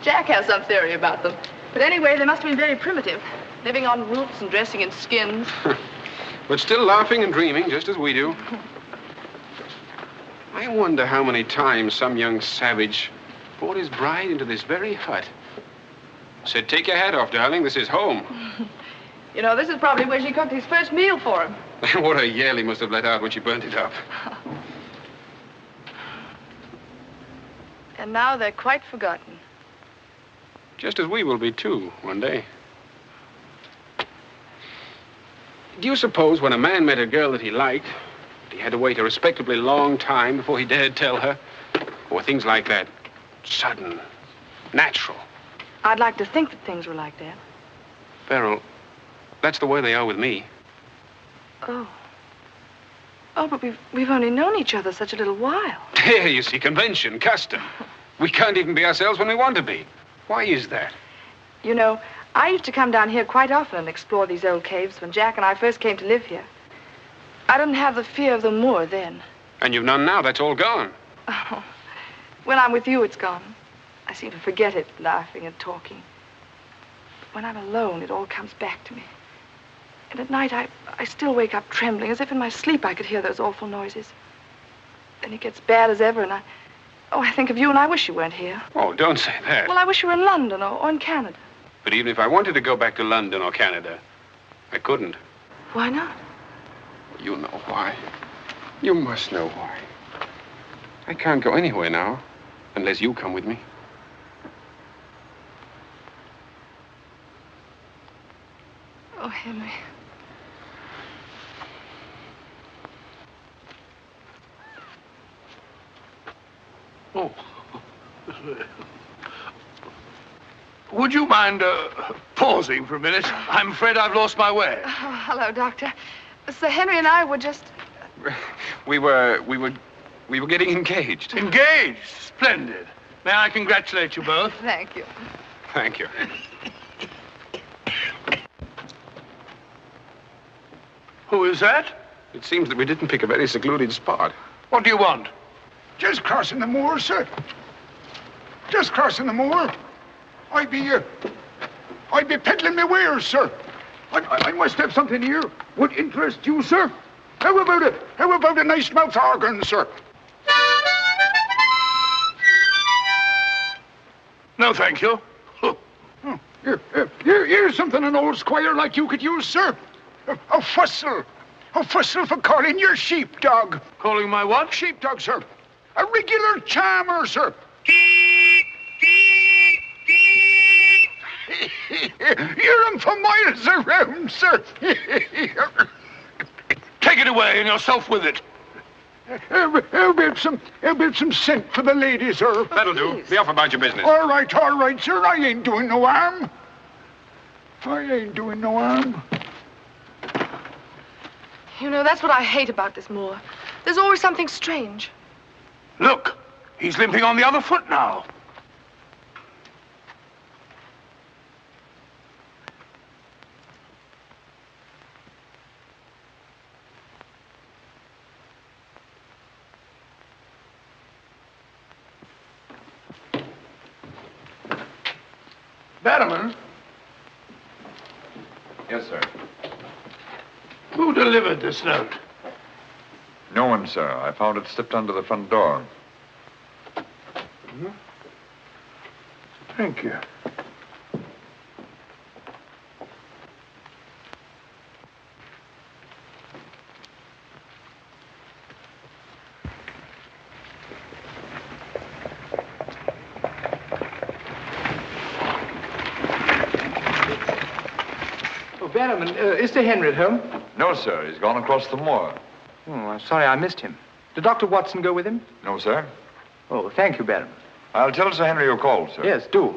Jack has some theory about them. But anyway, they must have been very primitive, living on roots and dressing in skins. But still laughing and dreaming, just as we do. I wonder how many times some young savage brought his bride into this very hut. Said, take your hat off, darling, this is home. You know, this is probably where she cooked his first meal for him. What a yell he must have let out when she burnt it up. And now they're quite forgotten. Just as we will be, too, one day. Do you suppose when a man met a girl that he liked, he had to wait a respectably long time before he dared tell her? Or things like that, sudden, natural? I'd like to think that things were like that. Beryl, that's the way they are with me. Oh. Oh, but we've only known each other such a little while. There, you see, convention, custom. We can't even be ourselves when we want to be. Why is that? You know, I used to come down here quite often and explore these old caves when Jack and I first came to live here. I didn't have the fear of the moor then. And you've none now. That's all gone. Oh, when I'm with you, it's gone. I seem to forget it, laughing and talking. But when I'm alone, it all comes back to me. And at night, I still wake up trembling, as if in my sleep I could hear those awful noises. Then it gets bad as ever, and I think of you, and I wish you weren't here. Oh, don't say that. Well, I wish you were in London or in Canada. But even if I wanted to go back to London or Canada, I couldn't. Why not? You know why. You must know why. I can't go anywhere now, unless you come with me. Oh, Henry. Oh. Would you mind pausing for a minute? I'm afraid I've lost my way. Oh, hello, Doctor. Sir Henry and I were just... We were getting engaged. Engaged? Splendid. May I congratulate you both? Thank you. Thank you. Who is that? It seems that we didn't pick a very secluded spot. What do you want? Just crossing the moor, sir. Just crossing the moor. I'd be peddling my wares, sir. I must have something here. Would interest you, sir? How about it? How about a nice mouth organ, sir? No, thank you. Here's something an old squire like you could use, sir. A fussel. A fussel for calling your sheepdog. Calling my what? Sheepdog, sir. A regular charmer, sir. Hear him for miles around, sir. Take it away and yourself with it. How about some scent for the lady, sir? That'll do. Be off about your business. All right, sir. I ain't doing no harm. I ain't doing no harm. You know, that's what I hate about this moor. There's always something strange. Look, he's limping on the other foot now. Batterman? Yes, sir. Who delivered this note? No one, sir. I found it slipped under the front door. Thank you. Batterman, is Sir Henry at home? No, sir. He's gone across the moor. Oh, I'm sorry I missed him. Did Dr. Watson go with him? No, sir. Oh, thank you, Batterman. I'll tell Sir Henry you called, sir. Yes, do.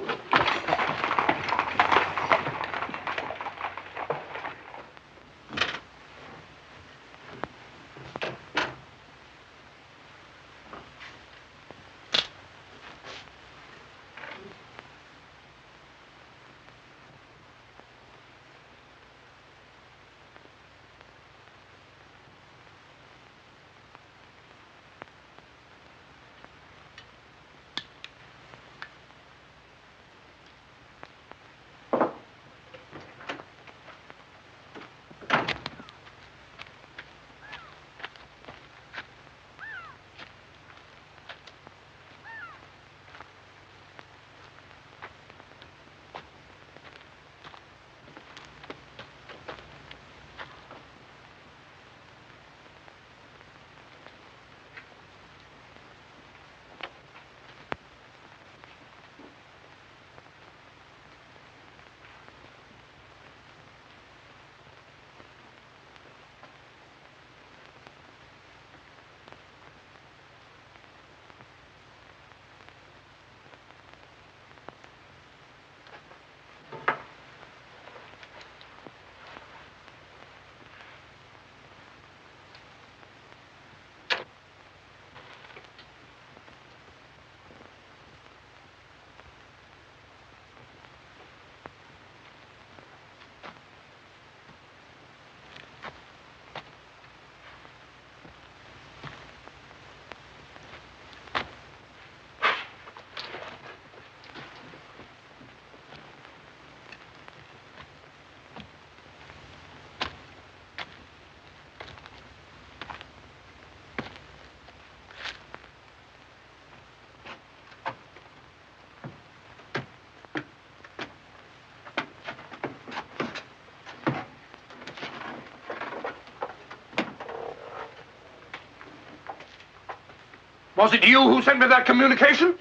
Was it you who sent me that communication?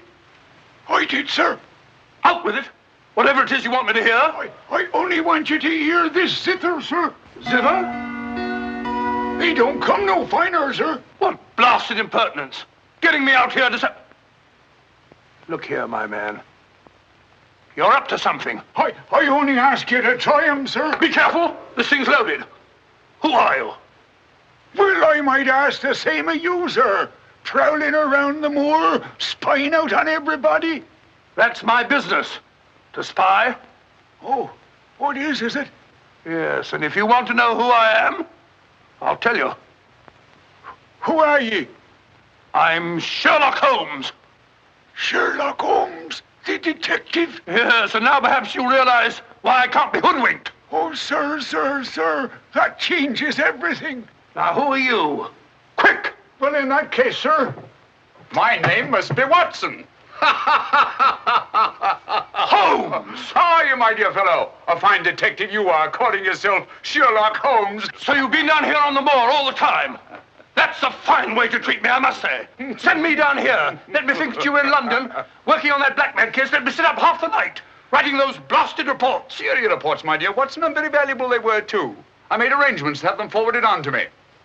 I did, sir. Out with it. Whatever it is you want me to hear. I only want you to hear this zither, sir. Zither? He don't come no finer, sir. What blasted impertinence. Getting me out here to say... Look here, my man. You're up to something. I only ask you to try him, sir. Be careful. This thing's loaded. Who are you? Well, I might ask the same of you, sir. Prowling around the moor, spying out on everybody. That's my business. To spy. Oh, what is it? Yes, and if you want to know who I am, I'll tell you. Who are ye? I'm Sherlock Holmes. Sherlock Holmes, the detective? Yes, and now perhaps you realize why I can't be hoodwinked. Oh, sir, that changes everything. Now, who are you? Quick! Well, in that case, sir, my name must be Watson. Holmes! How are you, my my dear fellow. A fine detective you are, calling yourself Sherlock Holmes. So you've been down here on the moor all the time? That's a fine way to treat me, I must say. Send me down here. Let me think that you were in London, working on that blackmail case. Let me sit up half the night, writing those blasted reports. Theory reports, my dear Watson, and very valuable they were, too. I made arrangements to have them forwarded on to me.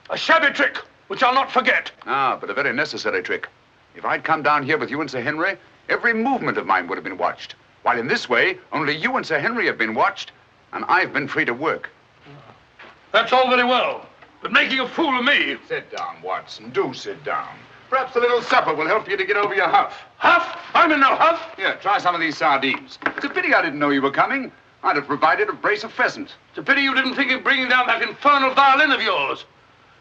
A shabby trick, which I'll not forget. Ah, but a very necessary trick. If I'd come down here with you and Sir Henry, every movement of mine would have been watched. While in this way, only you and Sir Henry have been watched, and I've been free to work. That's all very well, but making a fool of me... Sit down, Watson. Do sit down. Perhaps a little supper will help you to get over your huff. Huff? I'm in no huff. Here, try some of these sardines. It's a pity I didn't know you were coming. I'd have provided a brace of pheasant. It's a pity you didn't think of bringing down that infernal violin of yours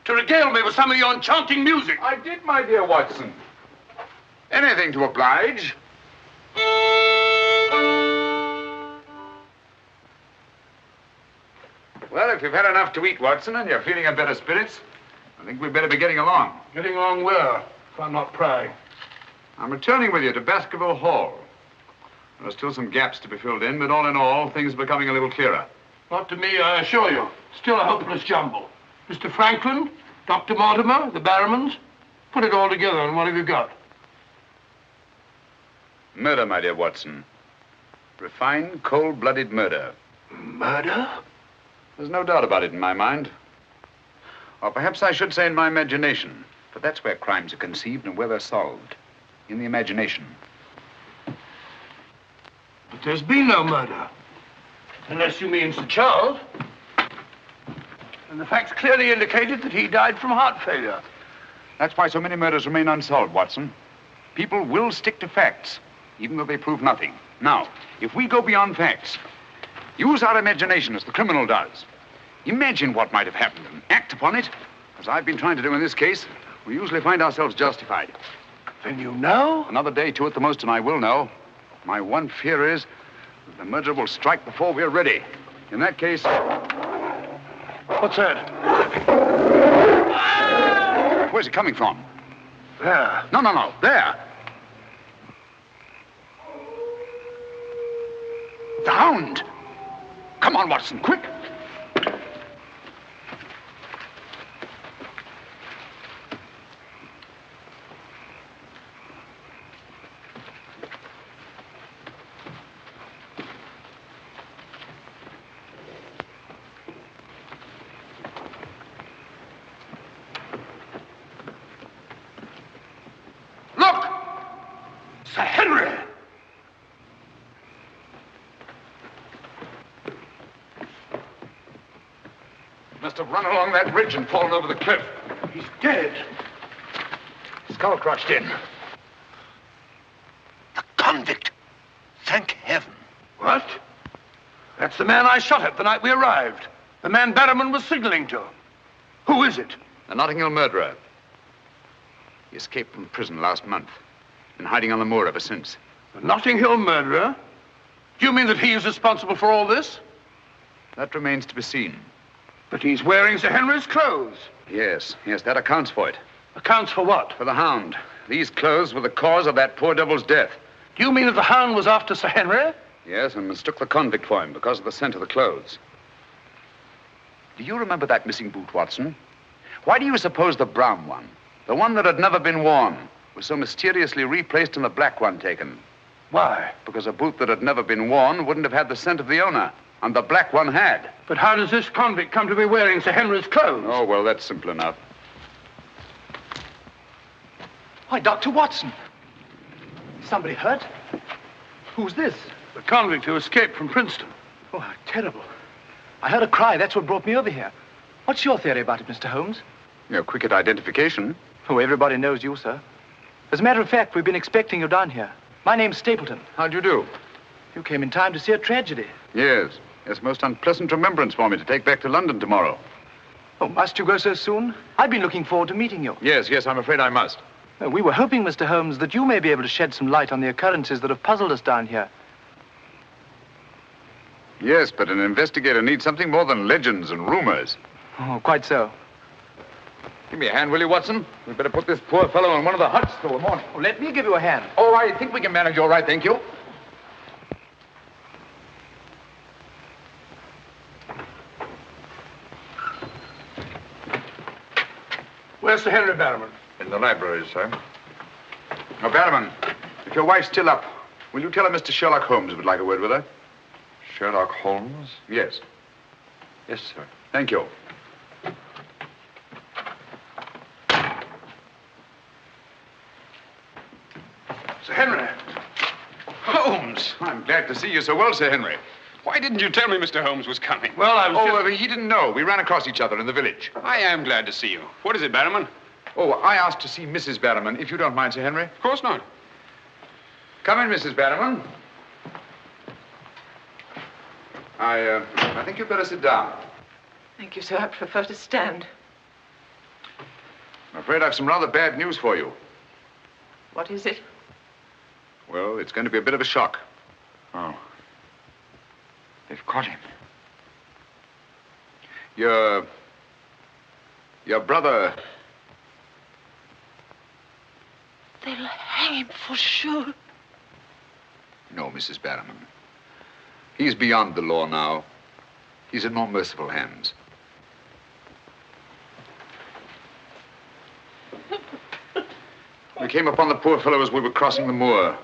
to regale me with some of your enchanting music. I did, my dear Watson. Anything to oblige. Well, if you've had enough to eat, Watson, and you're feeling in better spirits, I think we'd better be getting along. Getting along where, if I'm not prying? I'm returning with you to Baskerville Hall. There are still some gaps to be filled in, but all in all, things are becoming a little clearer. Not to me, I assure you. Still a hopeless jumble. Mr. Franklin, Dr. Mortimer, the Barrowmans. Put it all together, and what have you got? Murder, my dear Watson. Refined, cold-blooded murder. Murder? There's no doubt about it in my mind. Or perhaps I should say in my imagination. But that's where crimes are conceived and where they're solved. In the imagination. But there's been no murder. Unless you mean Sir Charles. And the facts clearly indicated that he died from heart failure. That's why so many murders remain unsolved, Watson. People will stick to facts, even though they prove nothing. Now, if we go beyond facts, use our imagination as the criminal does. Imagine what might have happened and act upon it, as I've been trying to do in this case. We usually find ourselves justified. Then you know? Another day, two at the most, and I will know. My one fear is that the murderer will strike before we're ready. In that case... What's that? Where's it coming from? There. No. There. The Hound. Come on, Watson, quick. Look! Sir Henry! Must have run along that ridge and fallen over the cliff. He's dead. Skull crushed in. The convict. Thank heaven. What? That's the man I shot at the night we arrived. The man Barrowman was signaling to. Who is it? A Notting Hill murderer. He escaped from prison last month. Been hiding on the moor ever since. The Notting Hill murderer? Do you mean that he is responsible for all this? That remains to be seen. But he's wearing Sir Henry's clothes. Yes, that accounts for it. Accounts for what? For the Hound. These clothes were the cause of that poor devil's death. Do you mean that the Hound was after Sir Henry? Yes, and mistook the convict for him because of the scent of the clothes. Do you remember that missing boot, Watson? Why do you suppose the brown one, the one that had never been worn, was so mysteriously replaced and the black one taken? Why? Because a boot that had never been worn wouldn't have had the scent of the owner, and the black one had. But how does this convict come to be wearing Sir Henry's clothes? Oh, well, that's simple enough. Why, Dr. Watson. Somebody hurt? Who's this? The convict who escaped from Princeton. Oh, how terrible. I heard a cry. That's what brought me over here. What's your theory about it, Mr. Holmes? You're quick at identification. Oh, everybody knows you, sir. As a matter of fact, we've been expecting you down here. My name's Stapleton. How'd you do? You came in time to see a tragedy. Yes, most unpleasant remembrance for me to take back to London tomorrow. Oh, must you go so soon? I've been looking forward to meeting you. Yes, I'm afraid I must. We were hoping, Mr. Holmes, that you may be able to shed some light on the occurrences that have puzzled us down here. Yes, but an investigator needs something more than legends and rumors. Oh, quite so. Give me a hand, will you, Watson? We'd better put this poor fellow in one of the huts till the morning. Oh, let me give you a hand. Oh, I think we can manage all right, thank you. Where's Sir Henry Barrowman? In the library, sir. Now, Barrowman, if your wife's still up, will you tell her Mr. Sherlock Holmes would like a word with her? Sherlock Holmes? Yes. Yes, sir. Thank you. Sir Henry. Holmes! I'm glad to see you so well, Sir Henry. Why didn't you tell me Mr. Holmes was coming? Well, I was he didn't know. We ran across each other in the village. I am glad to see you. What is it, Barrowman? Oh, I asked to see Mrs. Barrowman, if you don't mind, Sir Henry. Of course not. Come in, Mrs. Barrowman. I think you'd better sit down. Thank you, sir. I prefer to stand. I'm afraid I've some rather bad news for you. What is it? Well, it's going to be a bit of a shock. Oh. They've caught him. Your brother... They'll hang him for sure. No, Mrs. Barrowman. He's beyond the law now. He's in more merciful hands. We came upon the poor fellow as we were crossing the moor.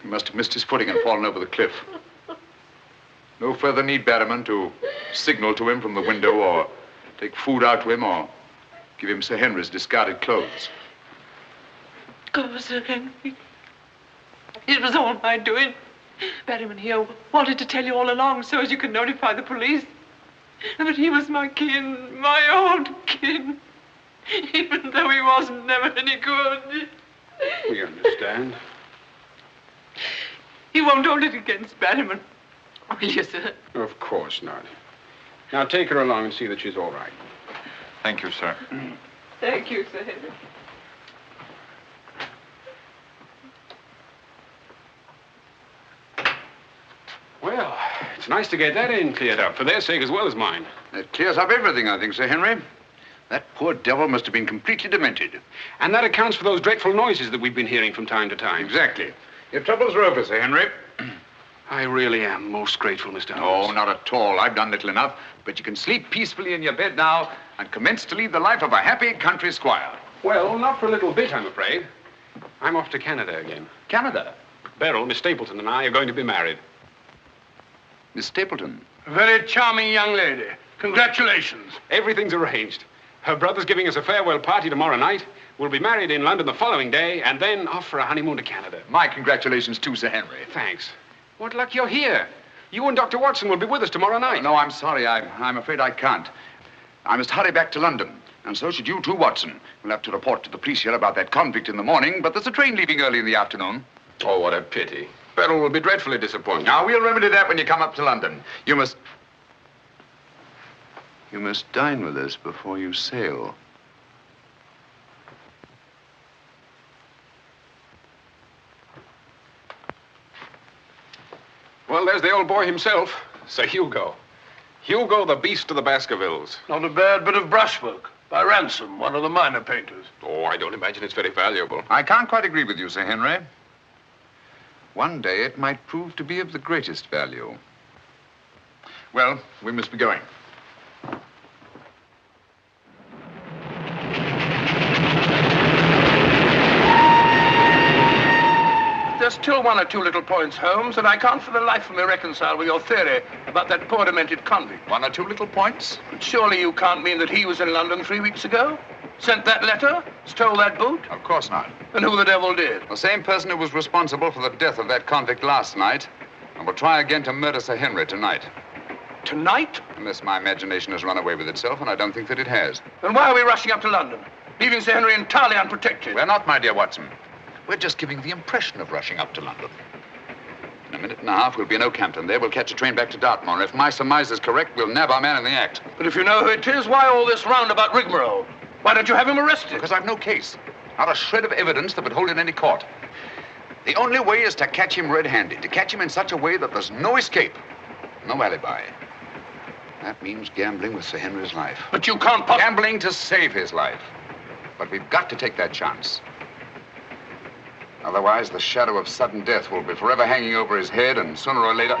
He must have missed his footing and fallen over the cliff. No further need, Barrowman, to signal to him from the window or take food out to him or give him Sir Henry's discarded clothes. Go, Sir Henry. It was all my doing. Barrowman here wanted to tell you all along so as you could notify the police. But he was my kin, my old kin. Even though he wasn't never any good. We understand. You won't hold it against Barrowman, will you, sir? Of course not. Now take her along and see that she's all right. Thank you, sir. Thank you, Sir Henry. Well, it's nice to get that in cleared up, for their sake as well as mine. It clears up everything, I think, Sir Henry. That poor devil must have been completely demented. And that accounts for those dreadful noises that we've been hearing from time to time. Exactly. Your troubles are over, Sir Henry. I really am most grateful, Mr. Holmes. Oh, not at all. I've done little enough. But you can sleep peacefully in your bed now and commence to lead the life of a happy country squire. Well, not for a little bit, I'm afraid. I'm off to Canada again. Canada? Beryl, Miss Stapleton, and I are going to be married. Miss Stapleton? A very charming young lady. Congratulations. Everything's arranged. Her brother's giving us a farewell party tomorrow night. We'll be married in London the following day, and then off for a honeymoon to Canada. My congratulations too, Sir Henry. Thanks. What luck you're here. You and Dr. Watson will be with us tomorrow night. No, I'm sorry. I'm afraid I can't. I must hurry back to London. And so should you too, Watson. We'll have to report to the police here about that convict in the morning, but there's a train leaving early in the afternoon. Oh, what a pity. Beryl will be dreadfully disappointed. Now, we'll remedy that when you come up to London. You must dine with us before you sail. Well, there's the old boy himself, Sir Hugo. Hugo, the beast of the Baskervilles. Not a bad bit of brushwork by Ransom, one of the minor painters. Oh, I don't imagine it's very valuable. I can't quite agree with you, Sir Henry. One day it might prove to be of the greatest value. Well, we must be going. There's still one or two little points, Holmes, that I can't for the life of me reconcile with your theory about that poor demented convict. One or two little points? But surely you can't mean that he was in London 3 weeks ago? Sent that letter? Stole that boot? Of course not. And who the devil did? The same person who was responsible for the death of that convict last night and will try again to murder Sir Henry tonight. Tonight? Unless my imagination has run away with itself, and I don't think that it has. Then why are we rushing up to London, leaving Sir Henry entirely unprotected? We're not, my dear Watson. We're just giving the impression of rushing up to London. In a minute and a half, we'll be in Oakhampton. There, we'll catch a train back to Dartmoor. If my surmise is correct, we'll nab our man in the act. But if you know who it is, why all this roundabout rigmarole? Why don't you have him arrested? Because I've no case. Not a shred of evidence that would hold in any court. The only way is to catch him red-handed, to catch him in such a way that there's no escape, no alibi. That means gambling with Sir Henry's life. But you can't possibly... Gambling to save his life. But we've got to take that chance. Otherwise, the shadow of sudden death will be forever hanging over his head, and sooner or later...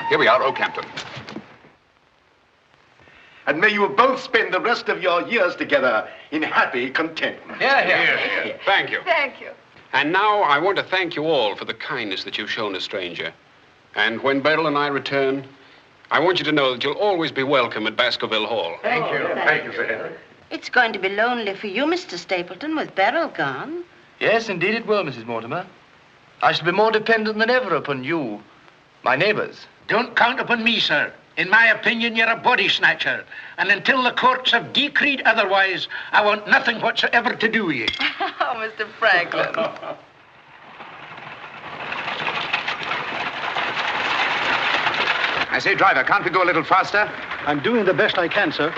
Here we are, Oakhampton. And may you both spend the rest of your years together in happy contentment. Yeah. Thank you. Thank you. And now I want to thank you all for the kindness that you've shown a stranger. And when Beryl and I return, I want you to know that you'll always be welcome at Baskerville Hall. Thank you. Thank you, Sir Henry. It's going to be lonely for you, Mr. Stapleton, with Beryl gone. Yes, indeed it will, Mrs. Mortimer. I shall be more dependent than ever upon you, my neighbors. Don't count upon me, sir. In my opinion, you're a body snatcher. And until the courts have decreed otherwise, I want nothing whatsoever to do with you. Oh, Mr. Franklin. I say, driver, can't we go a little faster? I'm doing the best I can, sir.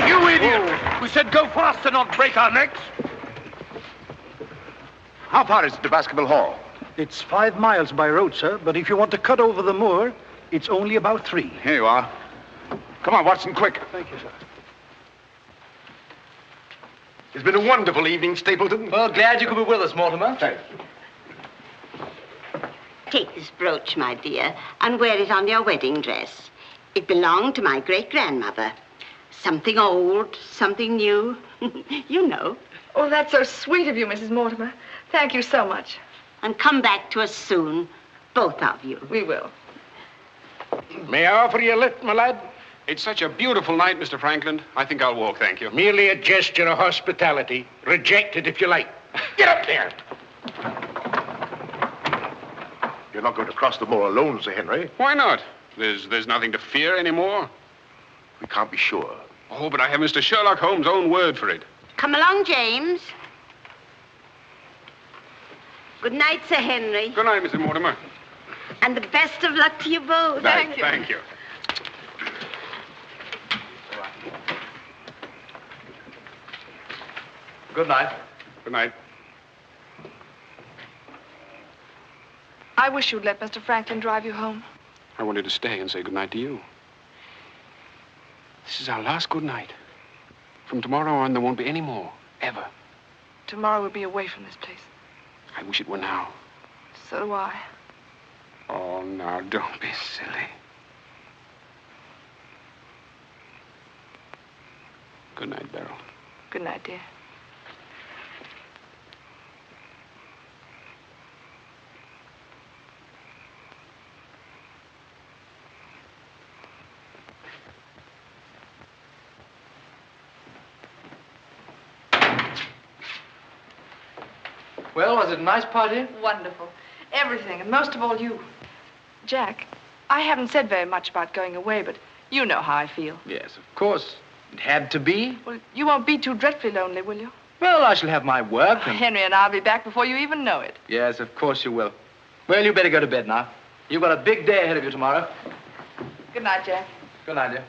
You idiot! We said go faster, not break our necks. How far is it to Baskerville Hall? It's 5 miles by road, sir, but if you want to cut over the moor, it's only about 3. Here you are. Come on, Watson, quick. Thank you, sir. It's been a wonderful evening, Stapleton. Well, glad you could be with us, Mortimer. Thank you. Take this brooch, my dear, and wear it on your wedding dress. It belonged to my great-grandmother. Something old, something new. You know. Oh, that's so sweet of you, Mrs. Mortimer. Thank you so much. And come back to us soon, both of you. We will. May I offer you a lift, my lad? It's such a beautiful night, Mr. Franklin. I think I'll walk, thank you. Merely a gesture of hospitality. Reject it if you like. Get up there! You're not going to cross the moor alone, Sir Henry. Why not? There's nothing to fear anymore. We can't be sure. Oh, but I have Mr. Sherlock Holmes' own word for it. Come along, James. Good night, Sir Henry. Good night, Mrs. Mortimer. And the best of luck to you both. Thank you. Thank you. Good night. Good night. I wish you'd let Mr. Franklin drive you home. I wanted to stay and say good night to you. This is our last good night. From tomorrow on, there won't be any more. Ever. Tomorrow we'll be away from this place. I wish it were now. So do I. Oh, now, don't be silly. Good night, Beryl. Good night, dear. Well, was it a nice party? Wonderful. Everything, and most of all you. Jack, I haven't said very much about going away, but you know how I feel. Yes, of course. It had to be. Well, you won't be too dreadfully lonely, will you? Well, I shall have my work and... Henry and I'll be back before you even know it. Yes, of course you will. Well, you better go to bed now. You've got a big day ahead of you tomorrow. Good night, Jack. Good night, dear.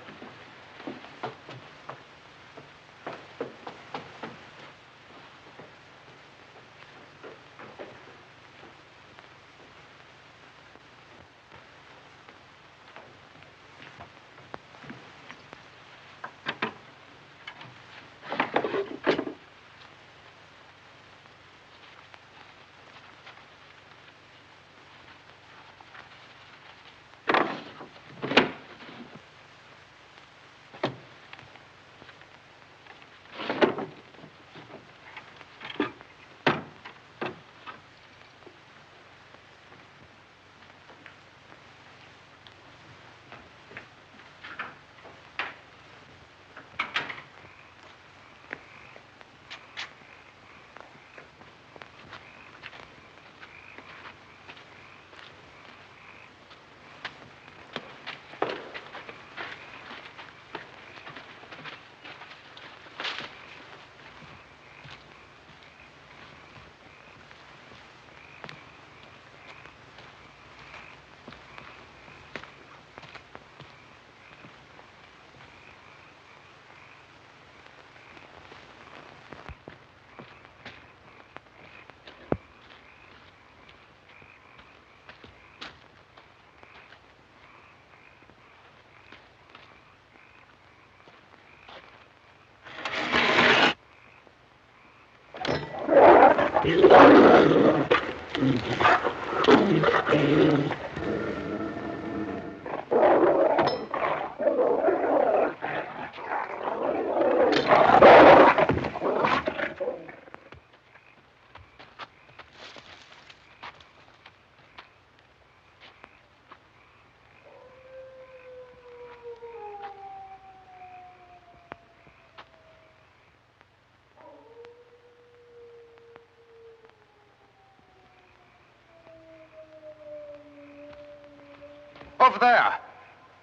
Over there.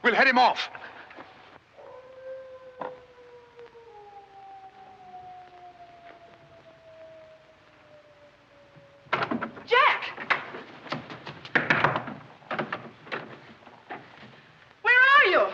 We'll head him off. Jack! Where are you?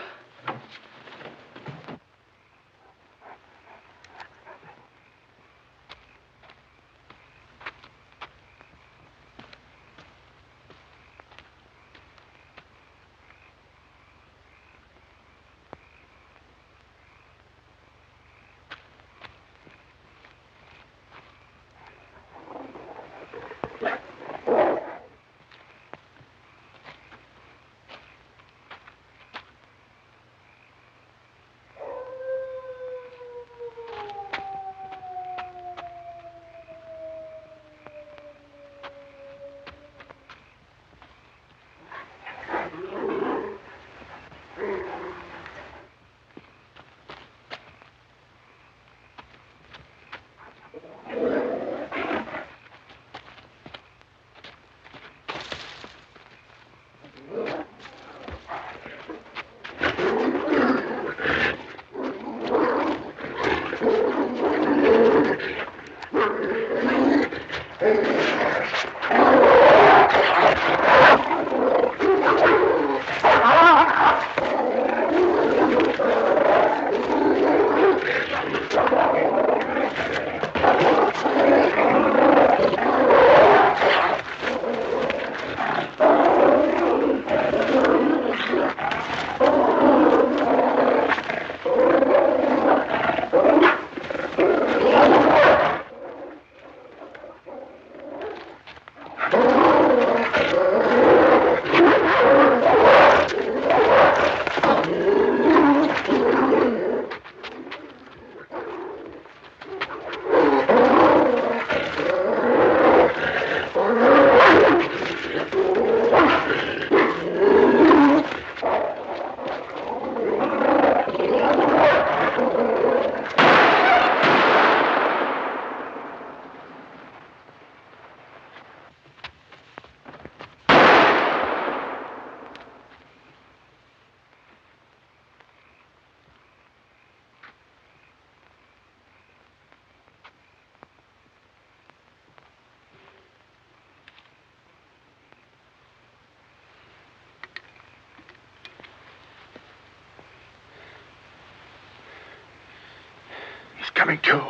Coming to.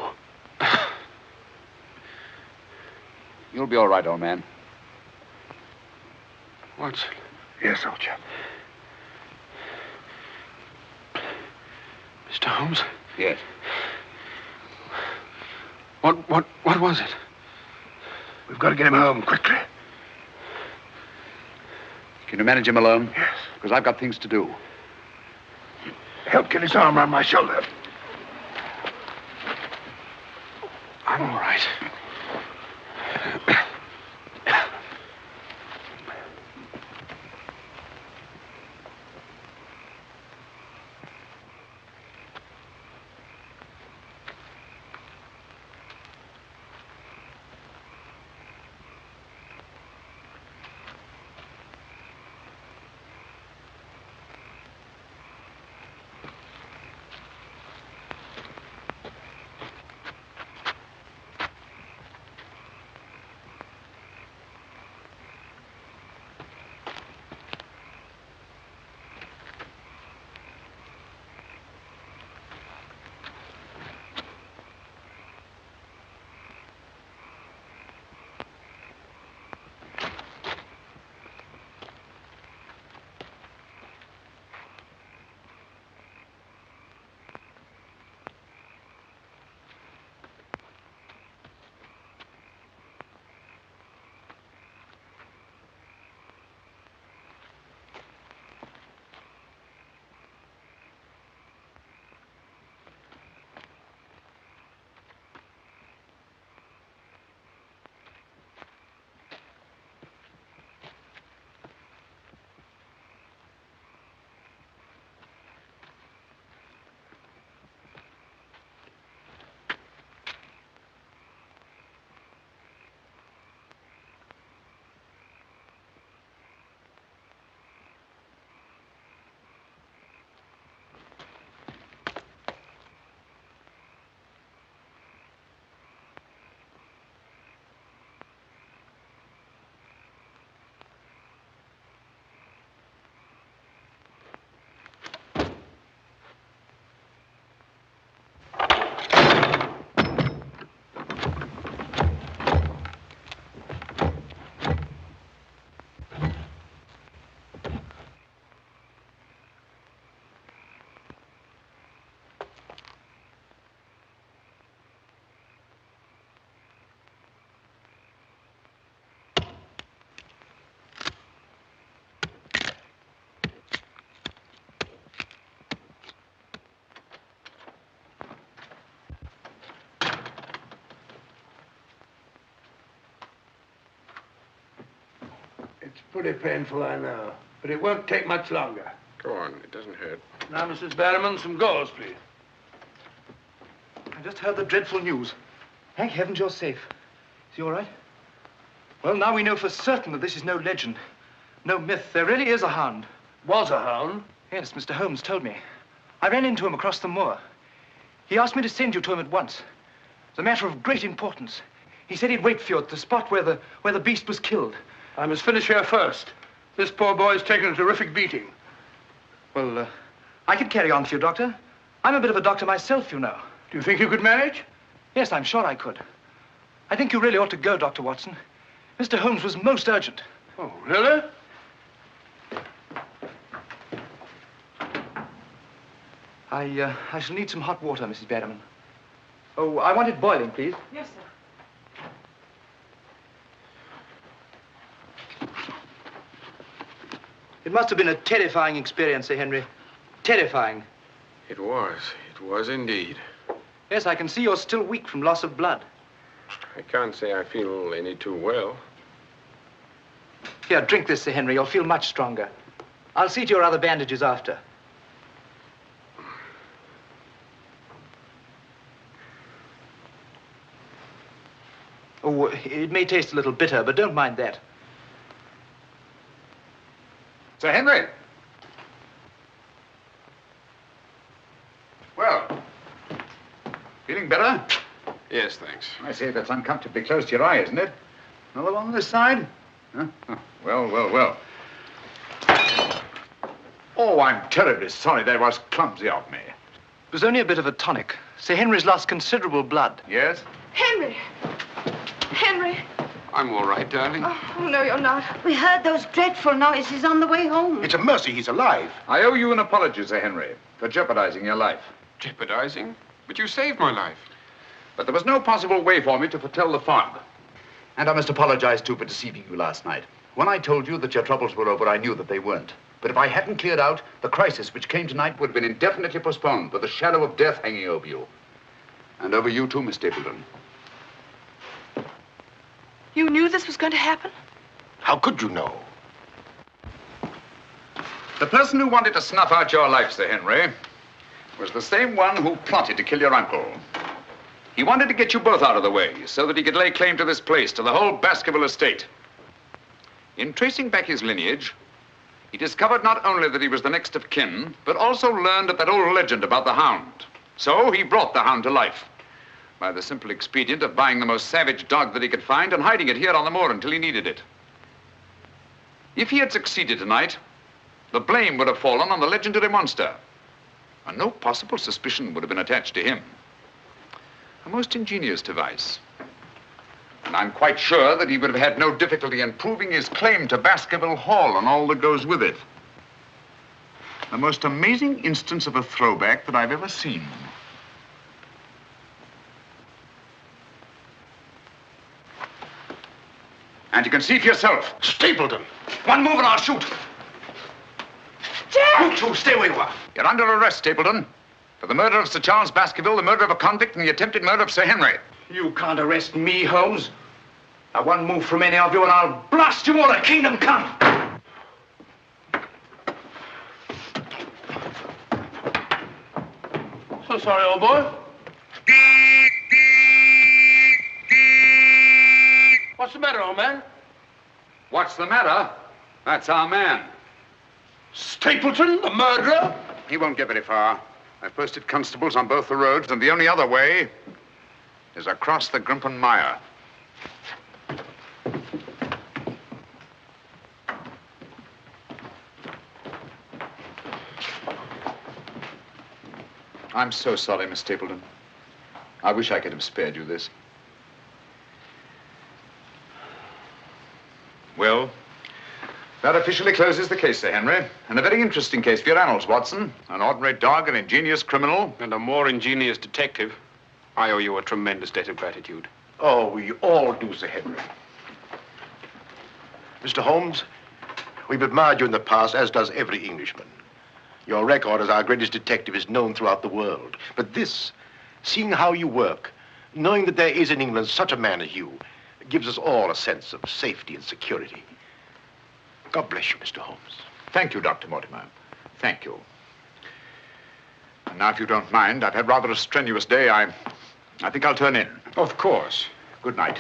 You'll be all right, old man. Watson. Yes, soldier. Mr. Holmes? Yes. What was it? We've got to get him home quickly. Can you manage him alone? Yes. Because I've got things to do. Help get his arm around my shoulder. I'm all right. Pretty painful, I know. But it won't take much longer. Go on, it doesn't hurt. Now, Mrs. Barrowman, some gauze, please. I just heard the dreadful news. Thank heavens you're safe. Is he all right? Well, now we know for certain that this is no legend, no myth. There really is a hound. Was a hound? Yes, Mr. Holmes told me. I ran into him across the moor. He asked me to send you to him at once. It's a matter of great importance. He said he'd wait for you at the spot where the beast was killed. I must finish here first. This poor boy's taken a terrific beating. Well, I could carry on for you, Doctor. I'm a bit of a doctor myself, you know. Do you think you could manage? Yes, I'm sure I could. I think you really ought to go, Dr. Watson. Mr. Holmes was most urgent. Oh, really? I shall need some hot water, Mrs. Barrowman. Oh, I want it boiling, please. Yes, sir. It must have been a terrifying experience, Sir Henry. Terrifying. It was. It was indeed. Yes, I can see you're still weak from loss of blood. I can't say I feel any too well. Here, drink this, Sir Henry. You'll feel much stronger. I'll see to your other bandages after. Oh, it may taste a little bitter, but don't mind that. Sir Henry! Well, feeling better? Yes, thanks. I see that's uncomfortably close to your eye, isn't it? Another one on this side? Huh? Oh, well. Oh, I'm terribly sorry. That was clumsy of me. It was only a bit of a tonic. Sir Henry's lost considerable blood. Yes? Henry! Henry! I'm all right, darling. Oh, no, you're not. We heard those dreadful noises on the way home. It's a mercy he's alive. I owe you an apology, Sir Henry, for jeopardizing your life. Jeopardizing? But you saved my life. But there was no possible way for me to foretell the fog. And I must apologize, too, for deceiving you last night. When I told you that your troubles were over, I knew that they weren't. But if I hadn't cleared out, the crisis which came tonight would have been indefinitely postponed, with the shadow of death hanging over you. And over you, too, Miss Stapleton. You knew this was going to happen? How could you know? The person who wanted to snuff out your life, Sir Henry, was the same one who plotted to kill your uncle. He wanted to get you both out of the way so that he could lay claim to this place, to the whole Baskerville estate. In tracing back his lineage, he discovered not only that he was the next of kin, but also learned of that old legend about the Hound. So he brought the Hound to life by the simple expedient of buying the most savage dog that he could find and hiding it here on the moor until he needed it. If he had succeeded tonight, the blame would have fallen on the legendary monster, and no possible suspicion would have been attached to him. A most ingenious device. And I'm quite sure that he would have had no difficulty in proving his claim to Baskerville Hall and all that goes with it. The most amazing instance of a throwback that I've ever seen. And you can see for yourself. Stapleton! One move and I'll shoot. Jack! You two, stay where you are. You're under arrest, Stapleton, for the murder of Sir Charles Baskerville, the murder of a convict, and the attempted murder of Sir Henry. You can't arrest me, Holmes. Now, one move from any of you and I'll blast you all to kingdom come. So sorry, old boy. What's the matter, old man? What's the matter? That's our man. Stapleton, the murderer? He won't get very far. I've posted constables on both the roads, and the only other way is across the Grimpen Mire. I'm so sorry, Miss Stapleton. I wish I could have spared you this. Well, that officially closes the case, Sir Henry. And a very interesting case for your annals, Watson. An ordinary dog, an ingenious criminal. And a more ingenious detective. I owe you a tremendous debt of gratitude. Oh, we all do, Sir Henry. Mr. Holmes, we've admired you in the past, as does every Englishman. Your record as our greatest detective is known throughout the world. But this, seeing how you work, knowing that there is in England such a man as you, gives us all a sense of safety and security. God bless you, Mr. Holmes. Thank you, Dr. Mortimer. Thank you. And now, if you don't mind, I've had rather a strenuous day. I think I'll turn in. Of course. Good night.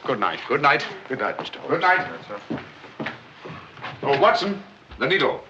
Good night. Good night. Good night, Mr. Holmes. Good night. Oh, Watson, the needle.